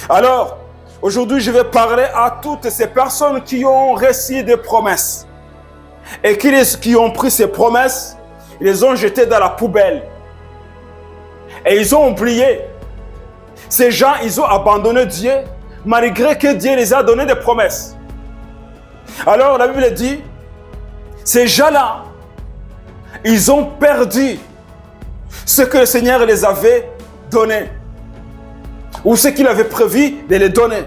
Alors, aujourd'hui, je vais parler à toutes ces personnes qui ont reçu des promesses et qui ont pris ces promesses, ils les ont jetées dans la poubelle et ils ont oublié. Ces gens, ils ont abandonné Dieu malgré que Dieu les a donné des promesses. Alors, la Bible dit, ces gens-là, ils ont perdu ce que le Seigneur les avait donné ou ce qu'il avait prévu de les donner.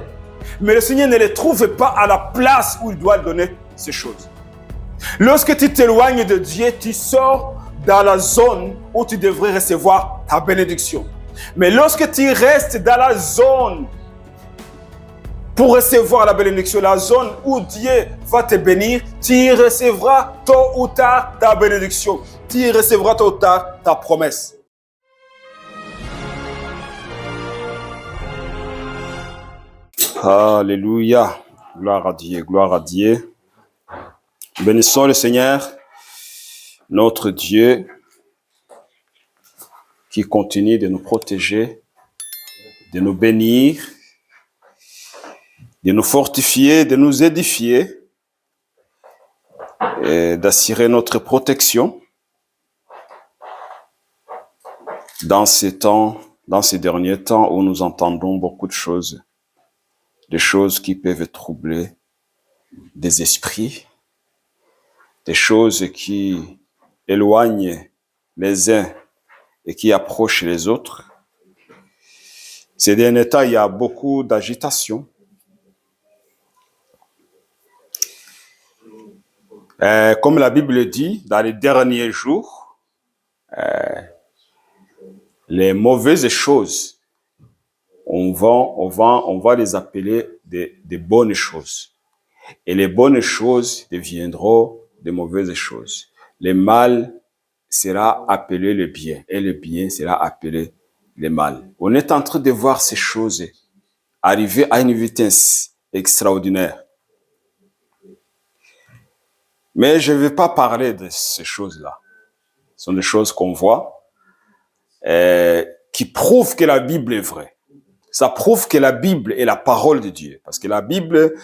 Mais le Seigneur ne les trouve pas à la place où il doit donner ces choses. Lorsque tu t'éloignes de Dieu, tu sors dans la zone où tu devrais recevoir ta bénédiction. Mais lorsque tu restes dans la zone pour recevoir la bénédiction, la zone où Dieu va te bénir, tu recevras tôt ou tard ta bénédiction. Tu recevras tôt ou tard ta promesse. Alléluia. Gloire à Dieu, gloire à Dieu. Bénissons le Seigneur, notre Dieu, qui continue de nous protéger, de nous bénir, de nous fortifier, de nous édifier et d'assurer notre protection dans ces temps, dans ces derniers temps où nous entendons beaucoup de choses, des choses qui peuvent troubler des esprits, des choses qui éloignent les uns et qui approchent les autres. Ces derniers temps, il y a beaucoup d'agitation. Comme la Bible dit, dans les derniers jours, les mauvaises choses, on va les appeler des bonnes choses. Et les bonnes choses deviendront des mauvaises choses. Le mal sera appelé le bien et le bien sera appelé le mal. On est en train de voir ces choses arriver à une vitesse extraordinaire. Mais je ne vais pas parler de ces choses-là. Ce sont des choses qu'on voit qui prouvent que la Bible est vraie. Ça prouve que la Bible est la parole de Dieu. Parce que la Bible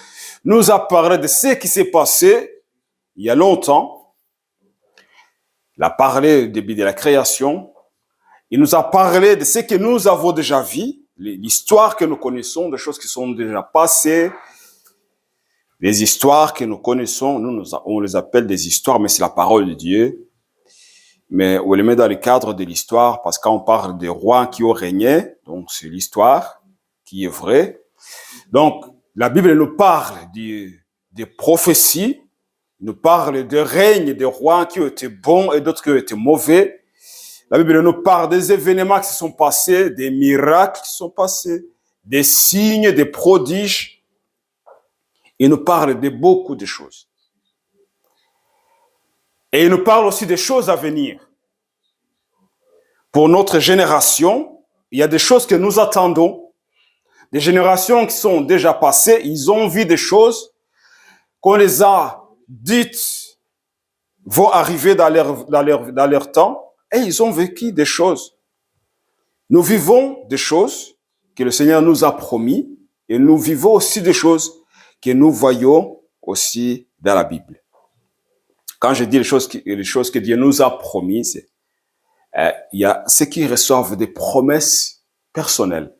nous a parlé de ce qui s'est passé il y a longtemps. Il a parlé au début de la création. Il nous a parlé de ce que nous avons déjà vu, l'histoire que nous connaissons, des choses qui sont déjà passées, les histoires que nous connaissons. On les appelle des histoires, mais c'est la parole de Dieu. Mais on les met dans le cadre de l'histoire parce qu'on parle des rois qui ont régné, donc c'est l'histoire qui est vraie. Donc, la Bible nous parle des prophéties, nous parle des règnes des rois qui ont été bons et d'autres qui ont été mauvais. La Bible nous parle des événements qui se sont passés, des miracles qui sont passés, des signes, des prodiges. Il nous parle de beaucoup de choses. Et il nous parle aussi des choses à venir. Pour notre génération, il y a des choses que nous attendons. Des générations qui sont déjà passées, ils ont vu des choses qu'on les a dites vont arriver dans leur temps et ils ont vécu des choses. Nous vivons des choses que le Seigneur nous a promis et nous vivons aussi des choses que nous voyons aussi dans la Bible. Quand je dis les choses que Dieu nous a promises, il y a ceux qui reçoivent des promesses personnelles.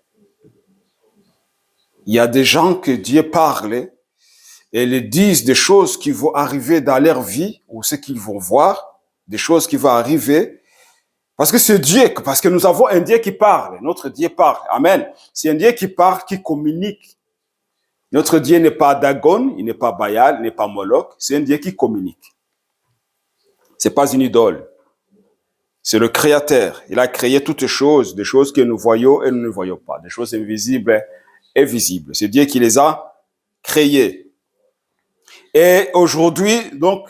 Il y a des gens que Dieu parle et ils disent des choses qui vont arriver dans leur vie ou ce qu'ils vont voir, des choses qui vont arriver. Parce que c'est Dieu, parce que nous avons un Dieu qui parle. Notre Dieu parle. Amen. C'est un Dieu qui parle, qui communique. Notre Dieu n'est pas Dagon, il n'est pas Baal, il n'est pas Moloch. C'est un Dieu qui communique. C'est pas une idole. C'est le Créateur. Il a créé toutes choses, des choses que nous voyons et nous ne voyons pas, des choses invisibles et visibles. C'est Dieu qui les a créées. Et aujourd'hui, donc,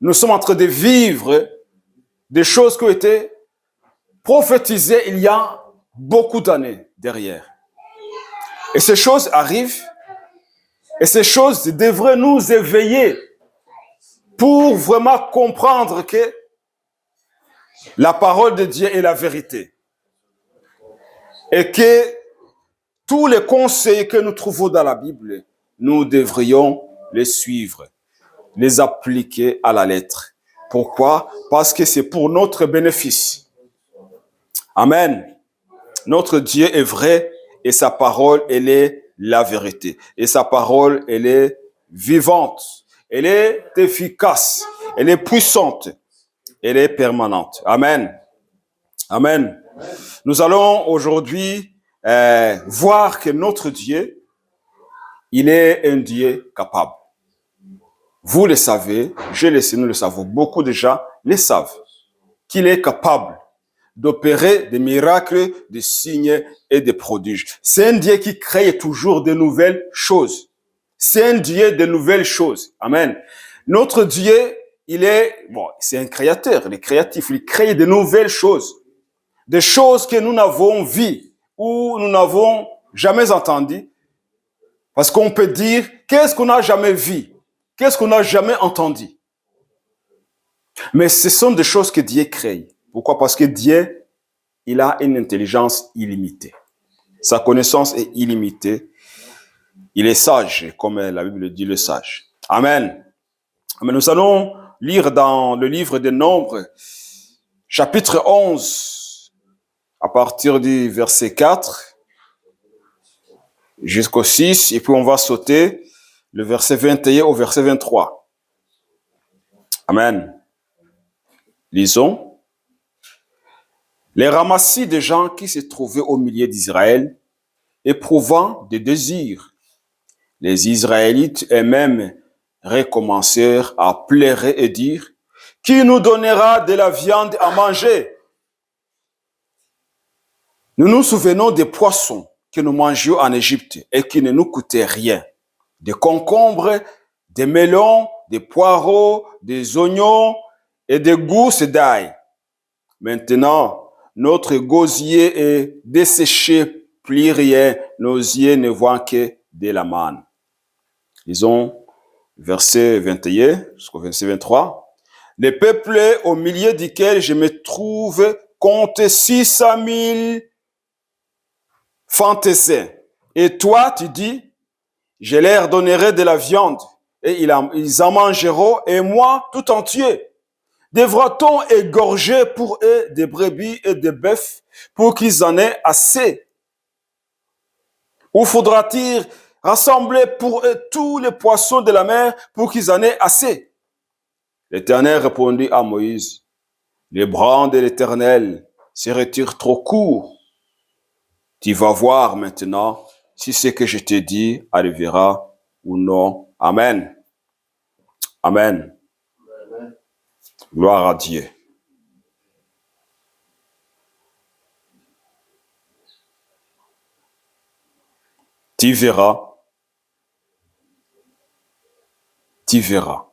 nous sommes en train de vivre des choses qui ont été prophétisées il y a beaucoup d'années derrière. Et ces choses arrivent, et ces choses devraient nous éveiller pour vraiment comprendre que la parole de Dieu est la vérité. Et que tous les conseils que nous trouvons dans la Bible, nous devrions les suivre, les appliquer à la lettre. Pourquoi? Parce que c'est pour notre bénéfice. Amen. Notre Dieu est vrai et sa parole, elle est la vérité. Et sa parole, elle est vivante. Elle est efficace. Elle est puissante. Elle est permanente. Amen. Amen. Nous allons aujourd'hui voir que notre Dieu, il est un Dieu capable. Vous le savez, je le sais, nous le savons, beaucoup de gens le savent, qu'il est capable d'opérer des miracles, des signes et des prodiges. C'est un Dieu qui crée toujours de nouvelles choses. C'est un Dieu de nouvelles choses. Amen. Notre Dieu, c'est un créateur, il est créatif, il crée de nouvelles choses. Des choses que nous n'avons vues ou nous n'avons jamais entendues. Parce qu'on peut dire, qu'est-ce qu'on n'a jamais vu? Qu'est-ce qu'on n'a jamais entendu? Mais ce sont des choses que Dieu crée. Pourquoi? Parce que Dieu, il a une intelligence illimitée. Sa connaissance est illimitée. Il est sage, comme la Bible dit, le sage. Amen. Mais nous allons lire dans le livre des Nombres, chapitre 11, à partir du verset 4 jusqu'au 6, et puis on va sauter le verset 21 au verset 23. Amen. Lisons. Les ramassis de gens qui se trouvaient au milieu d'Israël, éprouvant des désirs. Les Israélites eux-mêmes recommencèrent à pleurer et dire, « Qui nous donnera de la viande à manger ?» Nous nous souvenons des poissons que nous mangions en Égypte et qui ne nous coûtaient rien. Des concombres, des melons, des poireaux, des oignons et des gousses d'ail. Maintenant, notre gosier est desséché, plus rien, nos yeux ne voient que de la manne. Lisons verset 21 jusqu'au verset 23. Le peuple au milieu duquel je me trouve compte 600 000 fantassins. Et toi, tu dis, je leur donnerai de la viande, et ils en mangeront, et moi tout entier. Devra-t-on égorger pour eux des brebis et des bœufs pour qu'ils en aient assez? Ou faudra-t-il rassembler pour eux tous les poissons de la mer pour qu'ils en aient assez? L'Éternel répondit à Moïse, les bras de l'Éternel se retirent trop court. Tu vas voir maintenant si ce que je te dis arrivera ou non. Amen. Amen. Gloire à Dieu. Tu verras. Tu verras.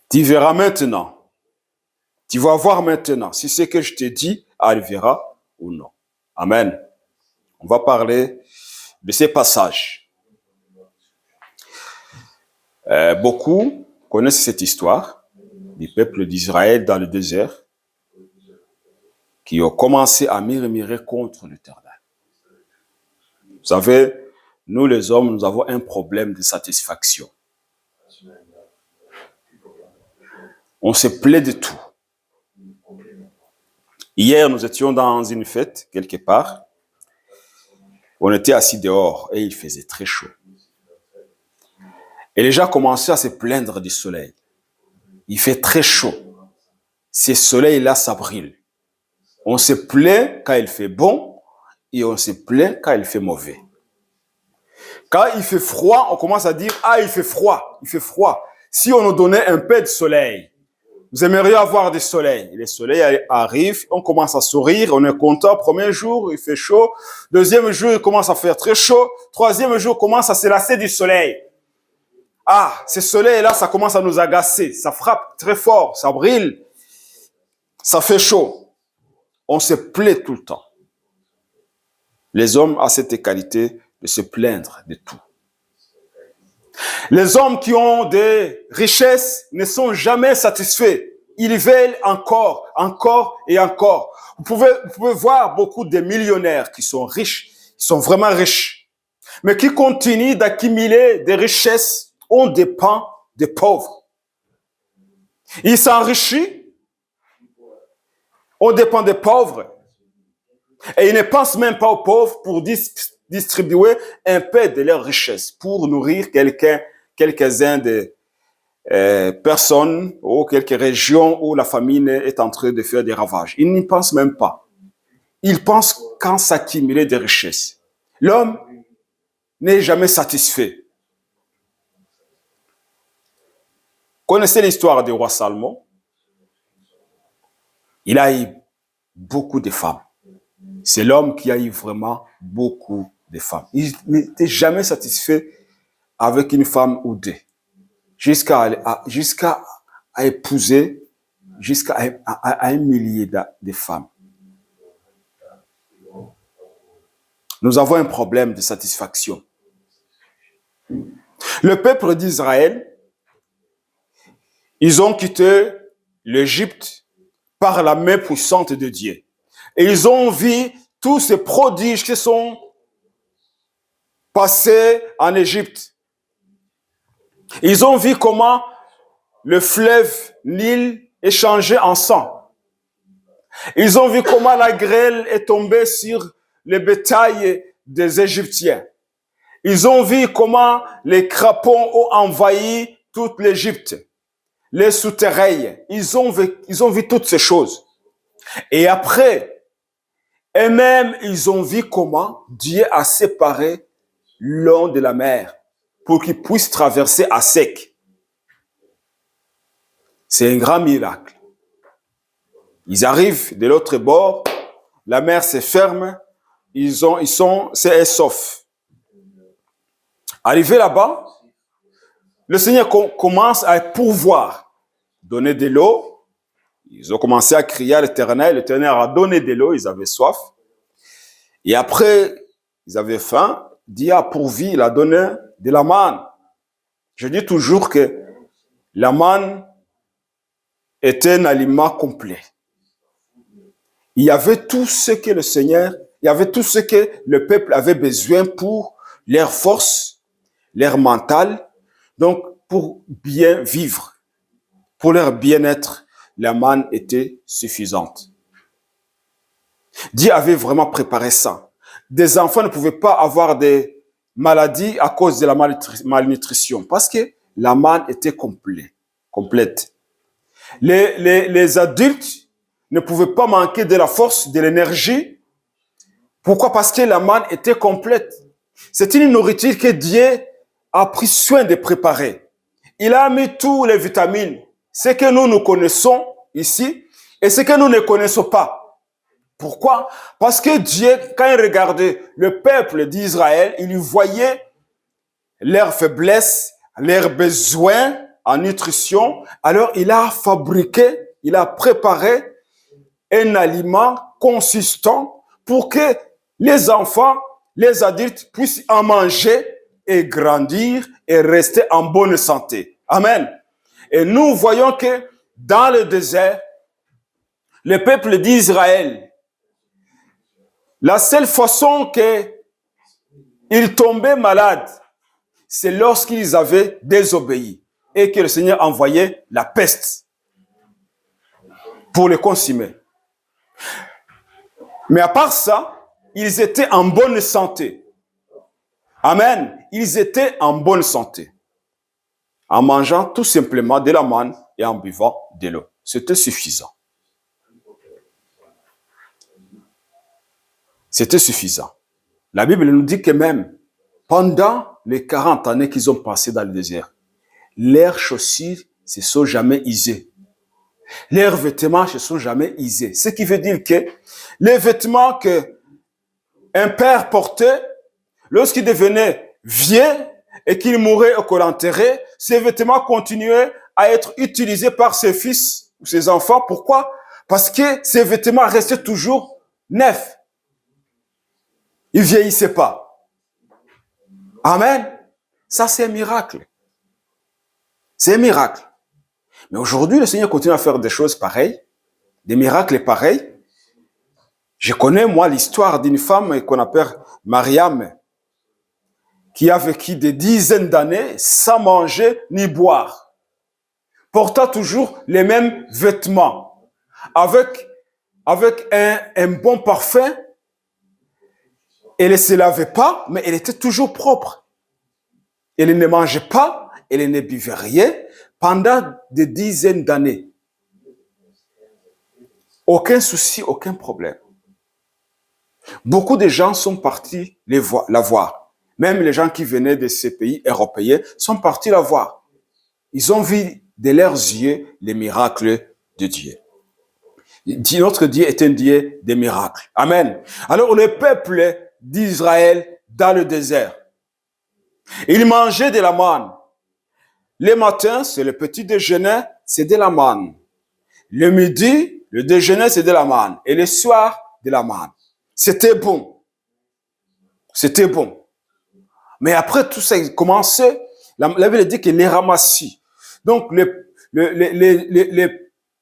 Tu verras maintenant. Tu vas voir maintenant si ce que je te dis arrivera ou non. Amen. On va parler de ces passages. Beaucoup connaissent cette histoire du peuple d'Israël dans le désert qui ont commencé à murmurer contre l'Éternel. Vous savez, nous les hommes, nous avons un problème de satisfaction. On se plaît de tout. Hier, nous étions dans une fête, quelque part. On était assis dehors et il faisait très chaud. Et les gens commençaient à se plaindre du soleil. Il fait très chaud. Ce soleil-là, ça brille. On se plaint quand il fait bon et on se plaint quand il fait mauvais. Quand il fait froid, on commence à dire « Ah, il fait froid, il fait froid. » Si on nous donnait un peu de soleil, vous aimeriez avoir du soleil. Le soleil arrive, on commence à sourire, on est content. Premier jour, il fait chaud. Deuxième jour, il commence à faire très chaud. Troisième jour, il commence à se lasser du soleil. Ah, ce soleil-là, ça commence à nous agacer. Ça frappe très fort, ça brille. Ça fait chaud. On se plaît tout le temps. Les hommes ont cette qualité de se plaindre de tout. Les hommes qui ont des richesses ne sont jamais satisfaits. ils veulent encore, encore et encore. Vous pouvez voir beaucoup de millionnaires qui sont riches, qui sont vraiment riches, mais qui continuent d'accumuler des richesses aux dépens des pauvres. Ils s'enrichissent aux dépens des pauvres et ils ne pensent même pas aux pauvres pour distribuer un peu de leur richesse, pour nourrir quelques-uns des personnes ou quelques régions où la famine est en train de faire des ravages. Ils n'y pensent même pas. Ils pensent qu'en s'accumuler des richesses. L'homme n'est jamais satisfait. Connaissez l'histoire du roi Salomon? Il a eu beaucoup de femmes. C'est l'homme qui a eu vraiment beaucoup de femmes. Il n'était jamais satisfait avec une femme ou deux. Jusqu'à épouser jusqu'à un millier de femmes. Nous avons un problème de satisfaction. Le peuple d'Israël, ils ont quitté l'Égypte par la main puissante de Dieu. Et ils ont vu tous ces prodiges qui sont passés en Égypte. Ils ont vu comment le fleuve Nil est changé en sang. Ils ont vu comment la grêle est tombée sur les bétails des Égyptiens. Ils ont vu comment les crapauds ont envahi toute l'Égypte, les souterrains. Ils ont vu toutes ces choses. Et après, eux-mêmes, ils ont vu comment Dieu a séparé l'eau de la mer pour qu'ils puissent traverser à sec. C'est un grand miracle. Ils arrivent de l'autre bord, la mer se ferme, c'est sauf. Arrivé là-bas, le Seigneur commence à pourvoir, donner de l'eau. Ils ont commencé à crier à l'Éternel. L'Éternel a donné de l'eau, ils avaient soif. Et après, ils avaient faim. Dieu a pourvu, il a donné de la manne. Je dis toujours que la manne est un aliment complet. Il y avait tout ce que le Seigneur, il y avait tout ce que le peuple avait besoin pour leur force, leur mental, donc pour bien vivre, pour leur bien-être, la manne était suffisante. Dieu avait vraiment préparé ça. Des enfants ne pouvaient pas avoir des maladies à cause de la malnutrition, parce que la manne était complète. Les adultes ne pouvaient pas manquer de la force, de l'énergie. Pourquoi? Parce que la manne était complète. C'est une nourriture que Dieu a pris soin de préparer. Il a mis tous les vitamines, ce que nous connaissons ici et ce que nous ne connaissons pas. Pourquoi? Parce que Dieu, quand il regardait le peuple d'Israël, il voyait leurs faiblesses, leurs besoins en nutrition. Alors, il a fabriqué, il a préparé un aliment consistant pour que les enfants, les adultes puissent en manger et grandir et rester en bonne santé. Amen. Et nous voyons que dans le désert, le peuple d'Israël, la seule façon qu'ils tombaient malades, c'est lorsqu'ils avaient désobéi et que le Seigneur envoyait la peste pour les consumer. Mais à part ça, ils étaient en bonne santé. Amen. Ils étaient en bonne santé. En mangeant tout simplement de la manne et en buvant de l'eau. C'était suffisant. C'était suffisant. La Bible nous dit que même pendant les 40 années qu'ils ont passé dans le désert, leurs chaussures ne se sont jamais usées. Leurs vêtements ne se sont jamais usés. Ce qui veut dire que les vêtements qu'un père portait, lorsqu'il devenait vieux et qu'il mourait ou qu'on l'enterrait, ces vêtements continuaient à être utilisés par ses fils ou ses enfants. Pourquoi? Parce que ces vêtements restaient toujours neufs. Ils ne vieillissaient pas. Amen. Ça, c'est un miracle. C'est un miracle. Mais aujourd'hui, le Seigneur continue à faire des choses pareilles, des miracles pareils. Je connais, moi, l'histoire d'une femme qu'on appelle Mariam, qui a vécu des dizaines d'années sans manger ni boire, portant toujours les mêmes vêtements, avec un bon parfum. Elle ne se lavait pas, mais elle était toujours propre. Elle ne mangeait pas, elle ne buvait rien pendant des dizaines d'années. Aucun souci, aucun problème. Beaucoup de gens sont partis la voir. Même les gens qui venaient de ces pays européens sont partis la voir. Ils ont vu de leurs yeux les miracles de Dieu. Notre Dieu est un Dieu des miracles. Amen. Alors le peuple d'Israël dans le désert, il mangeait de la manne. Le matin, c'est le petit déjeuner, c'est de la manne. Le midi, le déjeuner, c'est de la manne. Et le soir, de la manne. C'était bon. C'était bon. Mais après tout ça, il commençait, la Bible dit qu'il les ramassit. Donc, les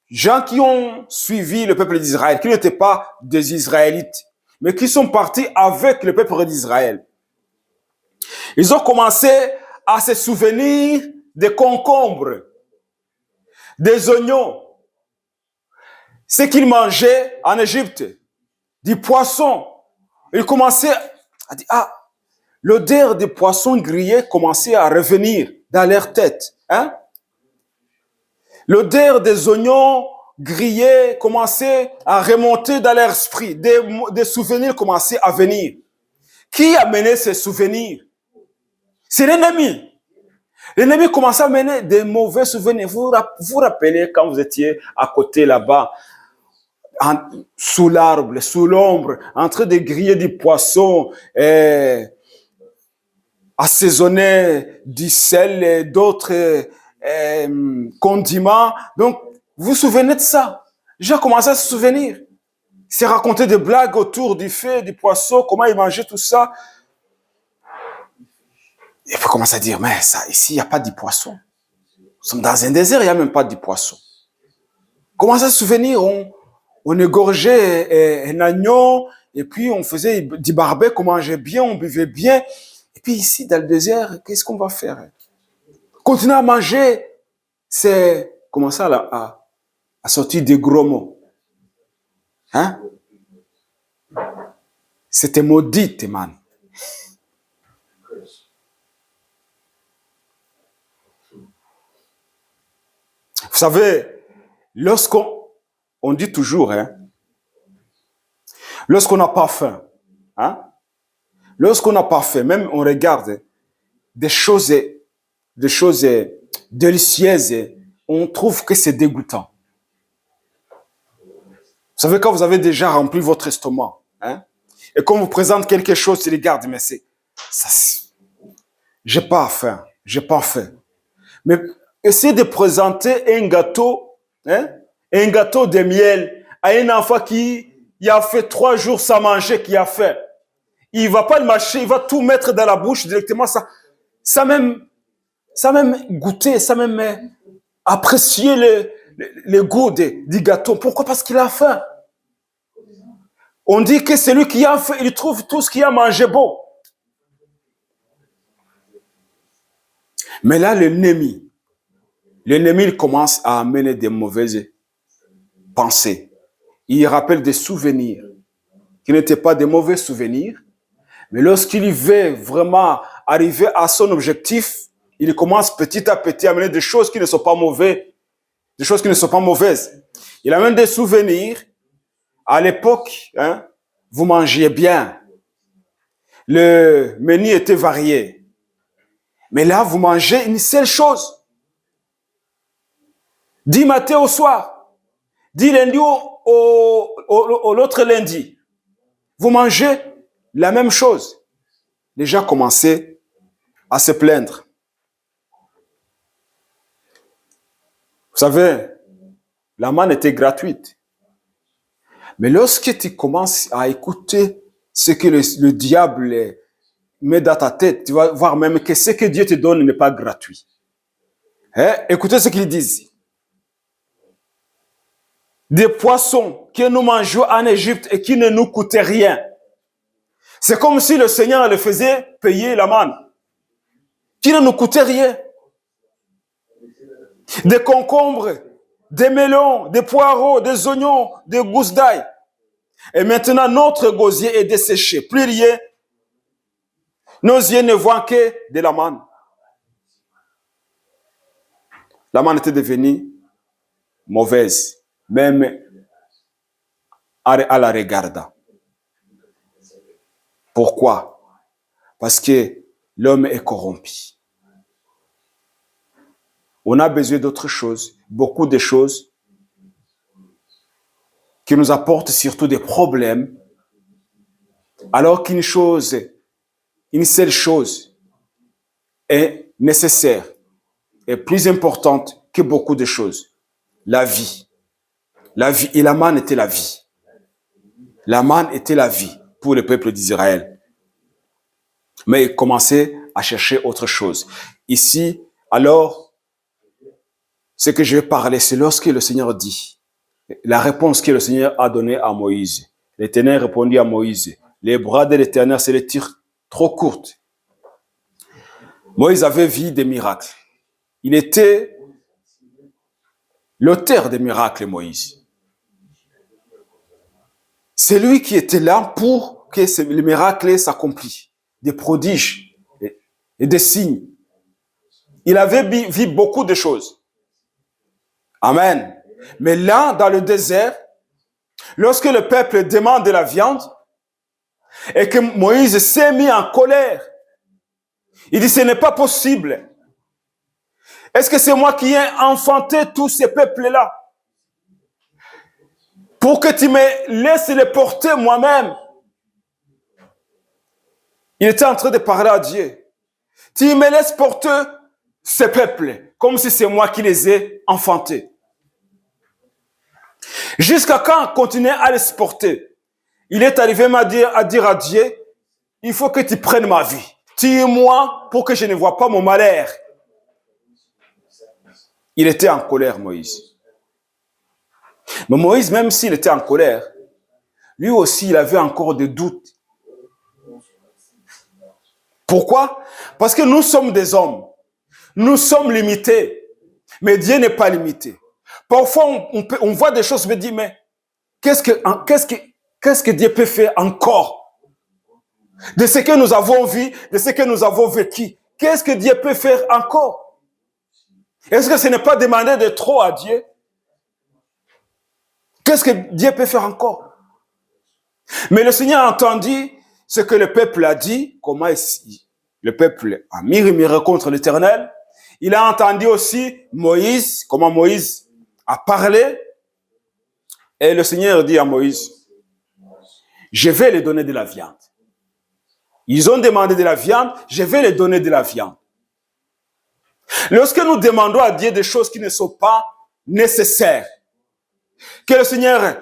gens qui ont suivi le peuple d'Israël, qui n'étaient pas des Israélites, mais qui sont partis avec le peuple d'Israël, ils ont commencé à se souvenir des concombres, des oignons, ce qu'ils mangeaient en Égypte, du poisson. Ils commençaient à dire, l'odeur des poissons grillés commençait à revenir dans leur tête. Hein? L'odeur des oignons grillés commençait à remonter dans leur esprit. Des souvenirs commençaient à venir. Qui a mené ces souvenirs? C'est l'ennemi. L'ennemi commençait à mener des mauvais souvenirs. Vous vous rappelez quand vous étiez à côté là-bas, sous l'arbre, sous l'ombre, en train de griller du poisson, assaisonner du sel et d'autres condiments. Donc, vous vous souvenez de ça? J'ai commencé à se souvenir. C'est raconter des blagues autour du feu, du poisson, comment ils mangeaient tout ça. Et puis commencer à dire, mais ça, ici, il n'y a pas de poisson. Nous sommes dans un désert, il n'y a même pas de poisson. Commencer à se souvenir, on égorgeait un agneau, et puis on faisait du barbecue, on mangeait bien, on buvait bien. Et puis ici, dans le désert, qu'est-ce qu'on va faire? Continuer à manger, c'est commencer à sortir des gros mots. Hein? C'était maudit, man. Vous savez, on dit toujours, hein, lorsqu'on n'a pas faim, hein, lorsqu'on n'a pas faim, même on regarde des choses délicieuses, on trouve que c'est dégoûtant. Vous savez, quand vous avez déjà rempli votre estomac, hein, et qu'on vous présente quelque chose, tu regardes, mais j'ai pas faim. Mais essayez de présenter un gâteau, hein, un gâteau de miel à un enfant qui a fait 3 jours sans manger, qui a faim. Il va pas le mâcher, il va tout mettre dans la bouche directement, ça même goûter, ça même apprécier le goût du gâteau. Pourquoi? Parce qu'il a faim. On dit que celui qui a faim, il trouve tout ce qu'il a mangé beau. Mais là, l'ennemi, il commence à amener des mauvaises pensées. Il rappelle des souvenirs qui n'étaient pas des mauvais souvenirs, mais lorsqu'il veut vraiment arriver à son objectif, il commence petit à petit à amener des choses qui ne sont pas mauvaises, des choses qui ne sont pas mauvaises. Il amène des souvenirs. À l'époque, hein, vous mangiez bien. Le menu était varié. Mais là, vous mangez une seule chose. Du matin au soir. Du lundi au l'autre lundi. Vous mangez la même chose. Les gens commençaient à se plaindre. Vous savez, la manne était gratuite. Mais lorsque tu commences à écouter ce que le diable met dans ta tête, tu vas voir même que ce que Dieu te donne n'est pas gratuit. Hein? Écoutez ce qu'ils disent. des poissons que nous mangeons en Égypte et qui ne nous coûtaient rien. C'est comme si le Seigneur le faisait payer la manne, qui ne nous coûtait rien. Des concombres, des melons, des poireaux, des oignons, des gousses d'ail. Et maintenant, notre gosier est desséché. Plus rien, nos yeux ne voient que de la manne. La manne était devenue mauvaise, même à la regarda. Pourquoi? Parce que l'homme est corrompu. On a besoin d'autres choses, beaucoup de choses qui nous apportent surtout des problèmes, alors qu'une seule chose est nécessaire, est plus importante que beaucoup de choses. La vie. La vie. Et la manne était la vie. La manne était la vie pour le peuple d'Israël. Mais ils commençaient à chercher autre chose. Ici, alors, ce que je vais parler, c'est lorsque le Seigneur dit, la réponse que le Seigneur a donnée à Moïse. L'Éternel répondit à Moïse, les bras de l'Éternel, c'est les tirs trop courtes. Moïse avait vu des miracles. Il était l'auteur des miracles, Moïse. C'est lui qui était là pour que les miracles s'accomplissent. Des prodiges et des signes. Il avait vu beaucoup de choses. Amen. Mais là, dans le désert, lorsque le peuple demande de la viande et que Moïse s'est mis en colère, il dit, ce n'est pas possible. Est-ce que c'est moi qui ai enfanté tous ces peuples-là pour que tu me laisses les porter moi-même? Il était en train de parler à Dieu. Tu me laisses porter ces peuples comme si c'est moi qui les ai enfantés. Jusqu'à quand continuer à les porter? Il est arrivé à dire à Dieu, il faut que tu prennes ma vie. Tue-moi pour que je ne vois pas mon malheur. Il était en colère, Moïse. Mais Moïse, même s'il était en colère, lui aussi, il avait encore des doutes. Pourquoi? Parce que nous sommes des hommes. Nous sommes limités. Mais Dieu n'est pas limité. Parfois, on voit des choses, on me dit, mais qu'est-ce que Dieu peut faire encore? De ce que nous avons vu, de ce que nous avons vécu. Qu'est-ce que Dieu peut faire encore? Est-ce que ce n'est pas demander de trop à Dieu? Qu'est-ce que Dieu peut faire encore? Mais le Seigneur a entendu ce que le peuple a dit, comment le peuple a murmuré contre l'Éternel. Il a entendu aussi Moïse, comment Moïse a parlé. Et le Seigneur dit à Moïse, je vais les donner de la viande. Ils ont demandé de la viande, je vais les donner de la viande. Lorsque nous demandons à Dieu des choses qui ne sont pas nécessaires, que le Seigneur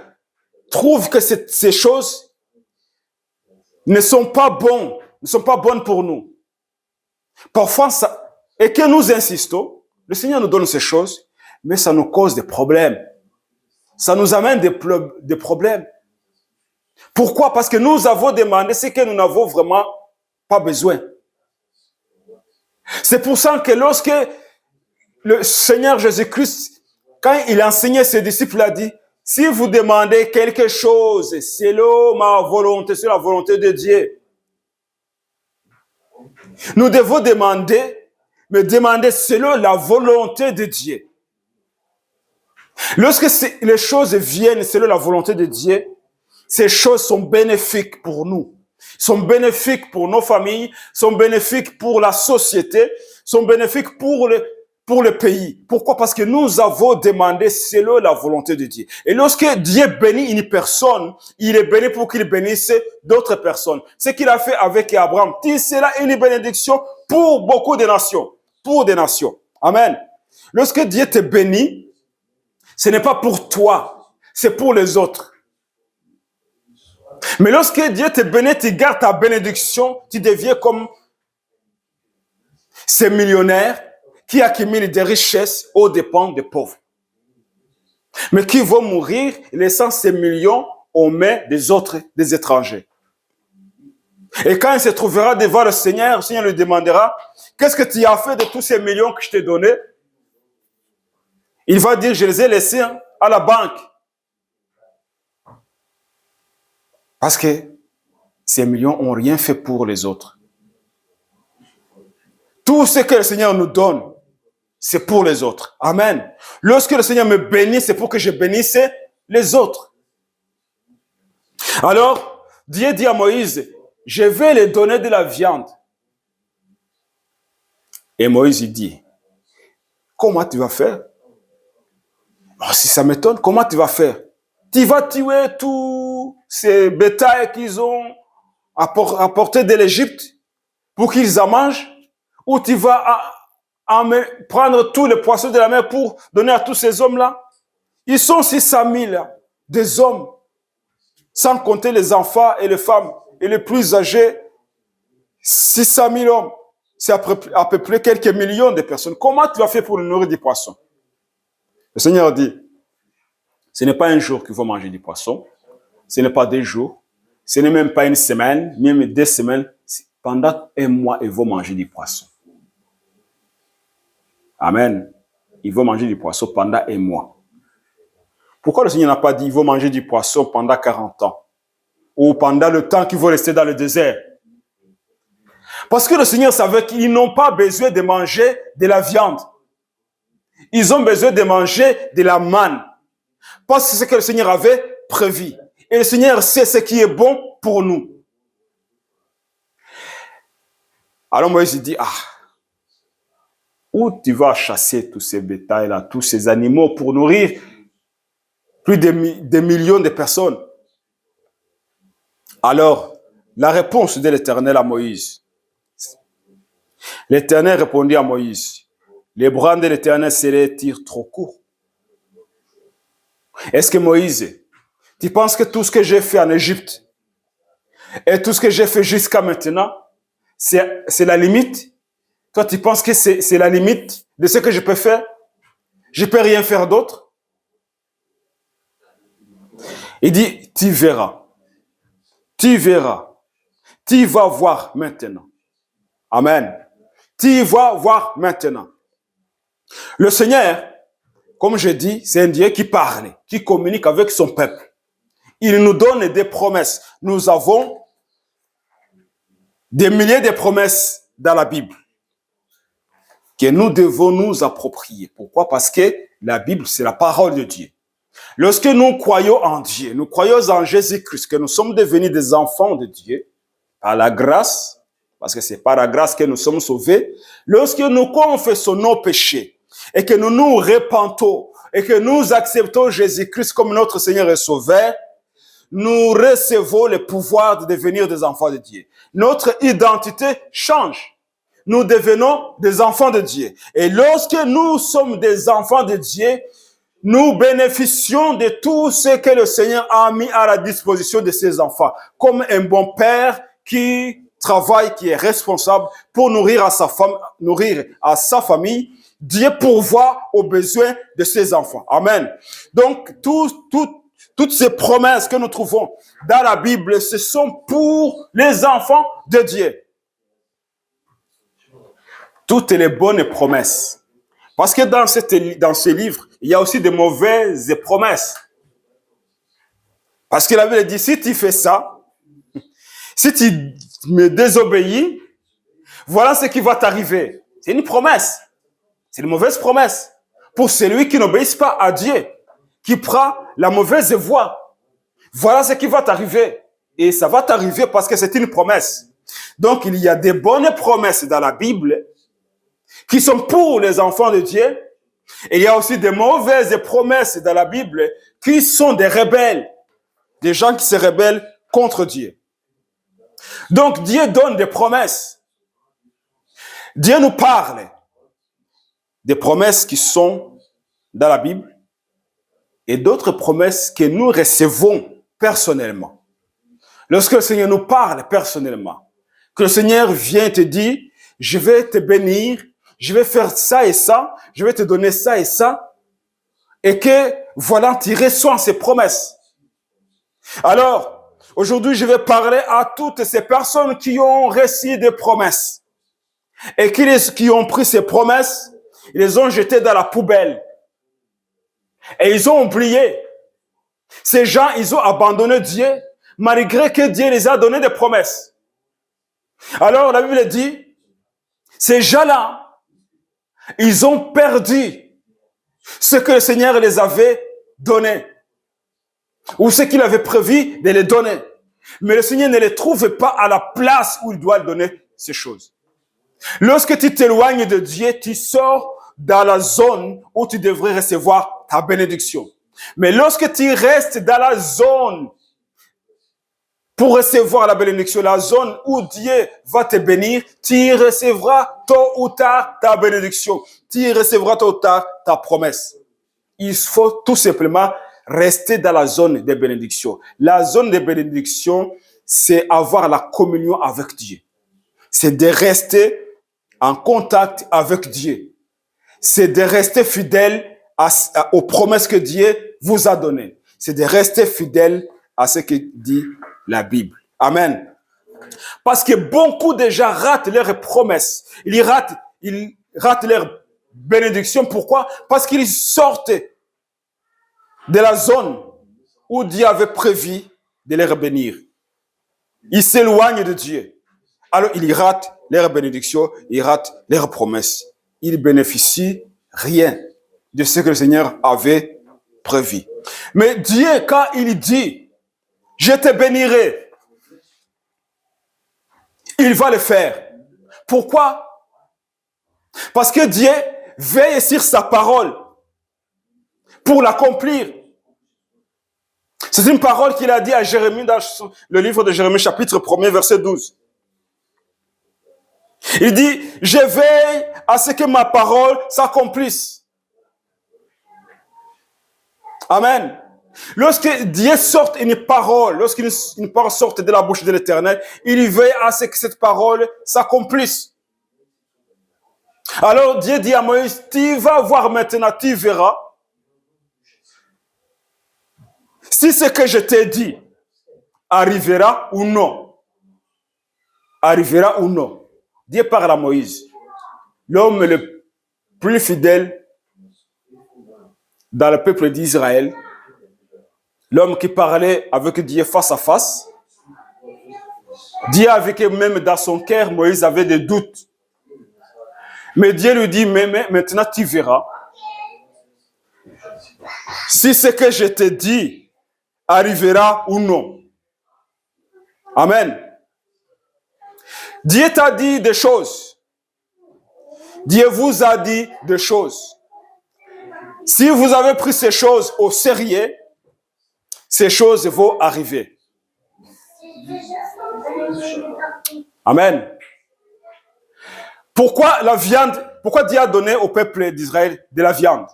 trouve que ces choses ne sont pas bonnes pour nous. Parfois, et que nous insistons, le Seigneur nous donne ces choses, mais ça nous cause des problèmes. Ça nous amène des problèmes. Pourquoi? Parce que nous avons demandé ce que nous n'avons vraiment pas besoin. C'est pour ça que lorsque le Seigneur Jésus-Christ, quand il enseignait ses disciples, il a dit, si vous demandez quelque chose selon ma volonté, c'est la volonté de Dieu, nous devons demander, mais demander selon la volonté de Dieu. Lorsque les choses viennent selon la volonté de Dieu, ces choses sont bénéfiques pour nous, sont bénéfiques pour nos familles, sont bénéfiques pour la société, sont bénéfiques pour le pays. Pourquoi? Parce que nous avons demandé selon la volonté de Dieu. Et lorsque Dieu bénit une personne, il est béni pour qu'il bénisse d'autres personnes. Ce qu'il a fait avec Abraham, c'est là une bénédiction pour beaucoup de nations. Pour des nations. Amen. Lorsque Dieu te bénit, ce n'est pas pour toi, c'est pour les autres. Mais lorsque Dieu te bénit, tu gardes ta bénédiction, tu deviens comme ces millionnaires qui accumulent des richesses aux dépens des pauvres. mais qui vont mourir laissant ces millions aux mains des autres, des étrangers. Et quand il se trouvera devant le Seigneur lui demandera, qu'est-ce que tu as fait de tous ces millions que je t'ai donnés? Il va dire, je les ai laissés à la banque. Parce que ces millions n'ont rien fait pour les autres. Tout ce que le Seigneur nous donne, c'est pour les autres. Amen. Lorsque le Seigneur me bénit, c'est pour que je bénisse les autres. Alors, Dieu dit à Moïse, je vais les donner de la viande. Et Moïse il dit, comment tu vas faire? Oh, si ça m'étonne, comment tu vas faire? Tu vas tuer tous ces bétails qu'ils ont apportés de l'Égypte pour qu'ils en mangent? Ou tu vas prendre tous les poissons de la mer pour donner à tous ces hommes-là? Ils sont 600 000, des hommes, sans compter les enfants et les femmes, et les plus âgés, 600 000 hommes. C'est à peu près quelques millions de personnes. Comment tu vas faire pour nourrir des poissons? Le Seigneur dit, ce n'est pas un jour qu'il faut manger du poisson, ce n'est pas 2 jours, ce n'est même pas une semaine, même 2 semaines. Pendant 1 mois, ils vont manger du poisson. Amen. Ils vont manger du poisson pendant 1 mois. Pourquoi le Seigneur n'a pas dit, ils vont manger du poisson pendant 40 ans? Ou pendant le temps qu'ils vont rester dans le désert? Parce que le Seigneur savait qu'ils n'ont pas besoin de manger de la viande. Ils ont besoin de manger de la manne. Parce que c'est ce que le Seigneur avait prévu. Et le Seigneur sait ce qui est bon pour nous. Alors Moïse dit, où tu vas chasser tous ces bétails-là, tous ces animaux pour nourrir plus de millions de personnes? Alors, la réponse de l'Éternel à Moïse. L'Éternel répondit à Moïse, les bras de l'Éternel seraient-ils trop courts? Est-ce que Moïse, tu penses que tout ce que j'ai fait en Égypte et tout ce que j'ai fait jusqu'à maintenant, c'est la limite? Toi, tu penses que c'est la limite de ce que je peux faire? Je ne peux rien faire d'autre? Il dit, tu verras. Tu verras. Tu vas voir maintenant. Amen. Tu vas voir maintenant. Le Seigneur, comme je dis, c'est un Dieu qui parle, qui communique avec son peuple. Il nous donne des promesses. Nous avons des milliers de promesses dans la Bible que nous devons nous approprier. Pourquoi? Parce que la Bible, c'est la parole de Dieu. Lorsque nous croyons en Dieu, nous croyons en Jésus-Christ, que nous sommes devenus des enfants de Dieu, par la grâce, parce que c'est par la grâce que nous sommes sauvés, lorsque nous confessons nos péchés et que nous nous repentons et que nous acceptons Jésus-Christ comme notre Seigneur et Sauveur, nous recevons le pouvoir de devenir des enfants de Dieu. Notre identité change. Nous devenons des enfants de Dieu. Et lorsque nous sommes des enfants de Dieu, nous bénéficions de tout ce que le Seigneur a mis à la disposition de ses enfants. Comme un bon père qui travaille, qui est responsable pour nourrir à sa famille, Dieu pourvoit aux besoins de ses enfants. Amen. Donc, toutes ces promesses que nous trouvons dans la Bible, ce sont pour les enfants de Dieu. Toutes les bonnes promesses. Parce que dans ce livre, il y a aussi de mauvaises promesses. Parce que la Bible dit, si tu fais ça, si tu me désobéis, voilà ce qui va t'arriver. C'est une promesse. C'est une mauvaise promesse. Pour celui qui n'obéit pas à Dieu, qui prend la mauvaise voie. Voilà ce qui va t'arriver. Et ça va t'arriver parce que c'est une promesse. Donc, il y a des bonnes promesses dans la Bible qui sont pour les enfants de Dieu. Et il y a aussi des mauvaises promesses dans la Bible qui sont des rebelles. Des gens qui se rebellent contre Dieu. Donc, Dieu donne des promesses. Dieu nous parle des promesses qui sont dans la Bible et d'autres promesses que nous recevons personnellement. Lorsque le Seigneur nous parle personnellement, que le Seigneur vient te dire, je vais te bénir, je vais faire ça et ça, je vais te donner ça et ça, et que, voilà, tu reçois ses promesses. Alors, aujourd'hui, je vais parler à toutes ces personnes qui ont reçu des promesses et qui ont pris ces promesses, ils les ont jetées dans la poubelle et ils ont oublié. Ces gens, ils ont abandonné Dieu malgré que Dieu les a donné des promesses. Alors, la Bible dit, ces gens-là, ils ont perdu ce que le Seigneur les avait donné ou ce qu'il avait prévu de les donner. Mais le Seigneur ne les trouve pas à la place où il doit donner ces choses. Lorsque tu t'éloignes de Dieu, tu sors dans la zone où tu devrais recevoir ta bénédiction. Mais lorsque tu restes dans la zone pour recevoir la bénédiction, la zone où Dieu va te bénir, tu recevras tôt ou tard ta bénédiction. Tu recevras tôt ou tard ta promesse. Il faut tout simplement rester dans la zone de bénédiction. La zone de bénédiction, c'est avoir la communion avec Dieu. C'est de rester en contact avec Dieu. C'est de rester fidèle aux promesses que Dieu vous a données. C'est de rester fidèle à ce que dit la Bible. Amen. Parce que beaucoup de gens ratent leurs promesses. Ils ratent leur bénédiction. Pourquoi? Parce qu'ils sortent de la zone où Dieu avait prévu de les bénir. Ils s'éloignent de Dieu. Alors, ils ratent leur bénédiction, ils ratent leurs promesses. Ils bénéficient rien de ce que le Seigneur avait prévu. Mais Dieu, quand il dit, je te bénirai, il va le faire. Pourquoi? Parce que Dieu veille sur sa parole pour l'accomplir. C'est une parole qu'il a dit à Jérémie dans le livre de Jérémie, chapitre 1er, verset 12. Il dit, je veille à ce que ma parole s'accomplisse. Amen. Lorsque Dieu sort une parole, lorsqu'une parole sort de la bouche de l'Éternel, il veille à ce que cette parole s'accomplisse. Alors Dieu dit à Moïse, tu vas voir maintenant, tu verras, si ce que je t'ai dit arrivera ou non. Arrivera ou non. Dieu parle à Moïse, l'homme le plus fidèle dans le peuple d'Israël, l'homme qui parlait avec Dieu face à face. Dieu avait que même dans son cœur, Moïse avait des doutes. Mais Dieu lui dit, mais maintenant tu verras. Si ce que je te dis arrivera ou non. Amen. Dieu t'a dit des choses. Dieu vous a dit des choses. Si vous avez pris ces choses au sérieux, ces choses vont arriver. Amen. Pourquoi la viande? Pourquoi Dieu a donné au peuple d'Israël de la viande?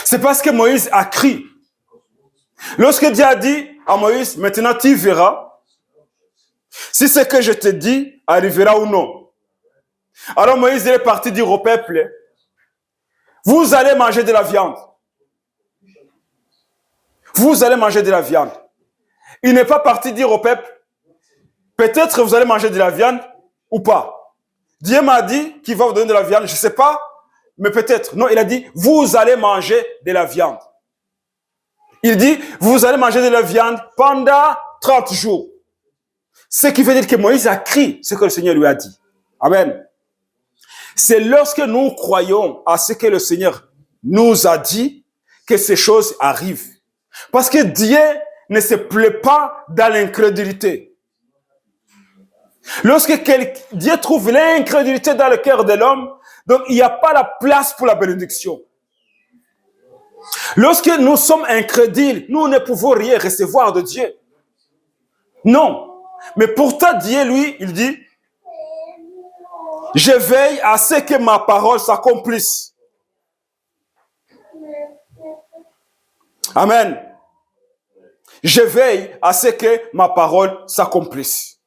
C'est parce que Moïse a crié. Lorsque Dieu a dit à Moïse, maintenant tu verras si ce que je te dis arrivera ou non. Alors Moïse est parti dire au peuple, vous allez manger de la viande. Vous allez manger de la viande. Il n'est pas parti dire au peuple, peut-être vous allez manger de la viande ou pas. Dieu m'a dit qu'il va vous donner de la viande, je ne sais pas, mais peut-être. Non, il a dit, vous allez manger de la viande. Il dit, vous allez manger de la viande pendant 30 jours. Ce qui veut dire que Moïse a crié ce que le Seigneur lui a dit. Amen. C'est lorsque nous croyons à ce que le Seigneur nous a dit que ces choses arrivent. Parce que Dieu ne se plaît pas dans l'incrédulité. Lorsque Dieu trouve l'incrédulité dans le cœur de l'homme, donc il n'y a pas la place pour la bénédiction. Lorsque nous sommes incrédules, nous ne pouvons rien recevoir de Dieu. Non. Mais pourtant, Dieu, lui, il dit, je veille à ce que ma parole s'accomplisse. Amen. Je veille à ce que ma parole s'accomplisse.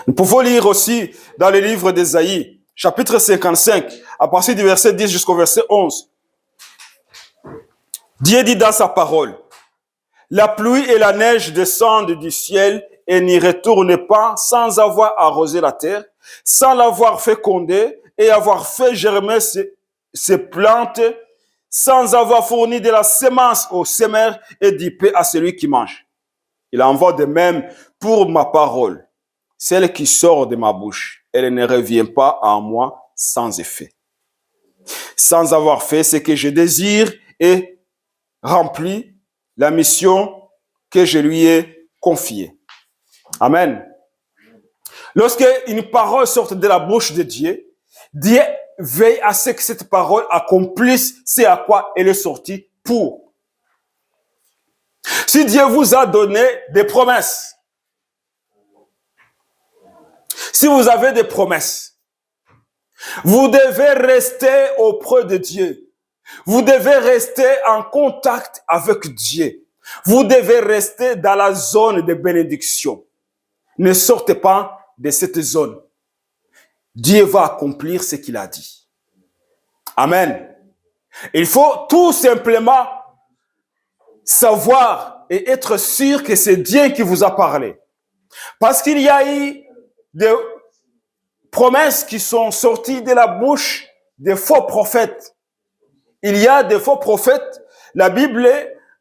Nous pouvons lire aussi dans le livre d'Ésaïe, chapitre 55, à partir du verset 10 jusqu'au verset 11. Dieu dit dans sa parole, « La pluie et la neige descendent du ciel et n'y retournent pas sans avoir arrosé la terre, sans l'avoir fécondée et avoir fait germer ses plantes, sans avoir fourni de la semence au semeur et du pain à celui qui mange. Il envoie de même pour ma parole, celle qui sort de ma bouche. Elle ne revient pas à moi sans effet. Sans avoir fait ce que je désire et rempli la mission que je lui ai confiée. » Amen. Lorsque une parole sort de la bouche de Dieu, Dieu veille à ce que cette parole accomplisse ce à quoi elle est sortie pour. Si Dieu vous a donné des promesses, si vous avez des promesses, vous devez rester auprès de Dieu. Vous devez rester en contact avec Dieu. Vous devez rester dans la zone de bénédiction. Ne sortez pas de cette zone. Dieu va accomplir ce qu'il a dit. Amen. Il faut tout simplement savoir et être sûr que c'est Dieu qui vous a parlé. Parce qu'il y a eu des promesses qui sont sorties de la bouche des faux prophètes. Il y a des faux prophètes. La Bible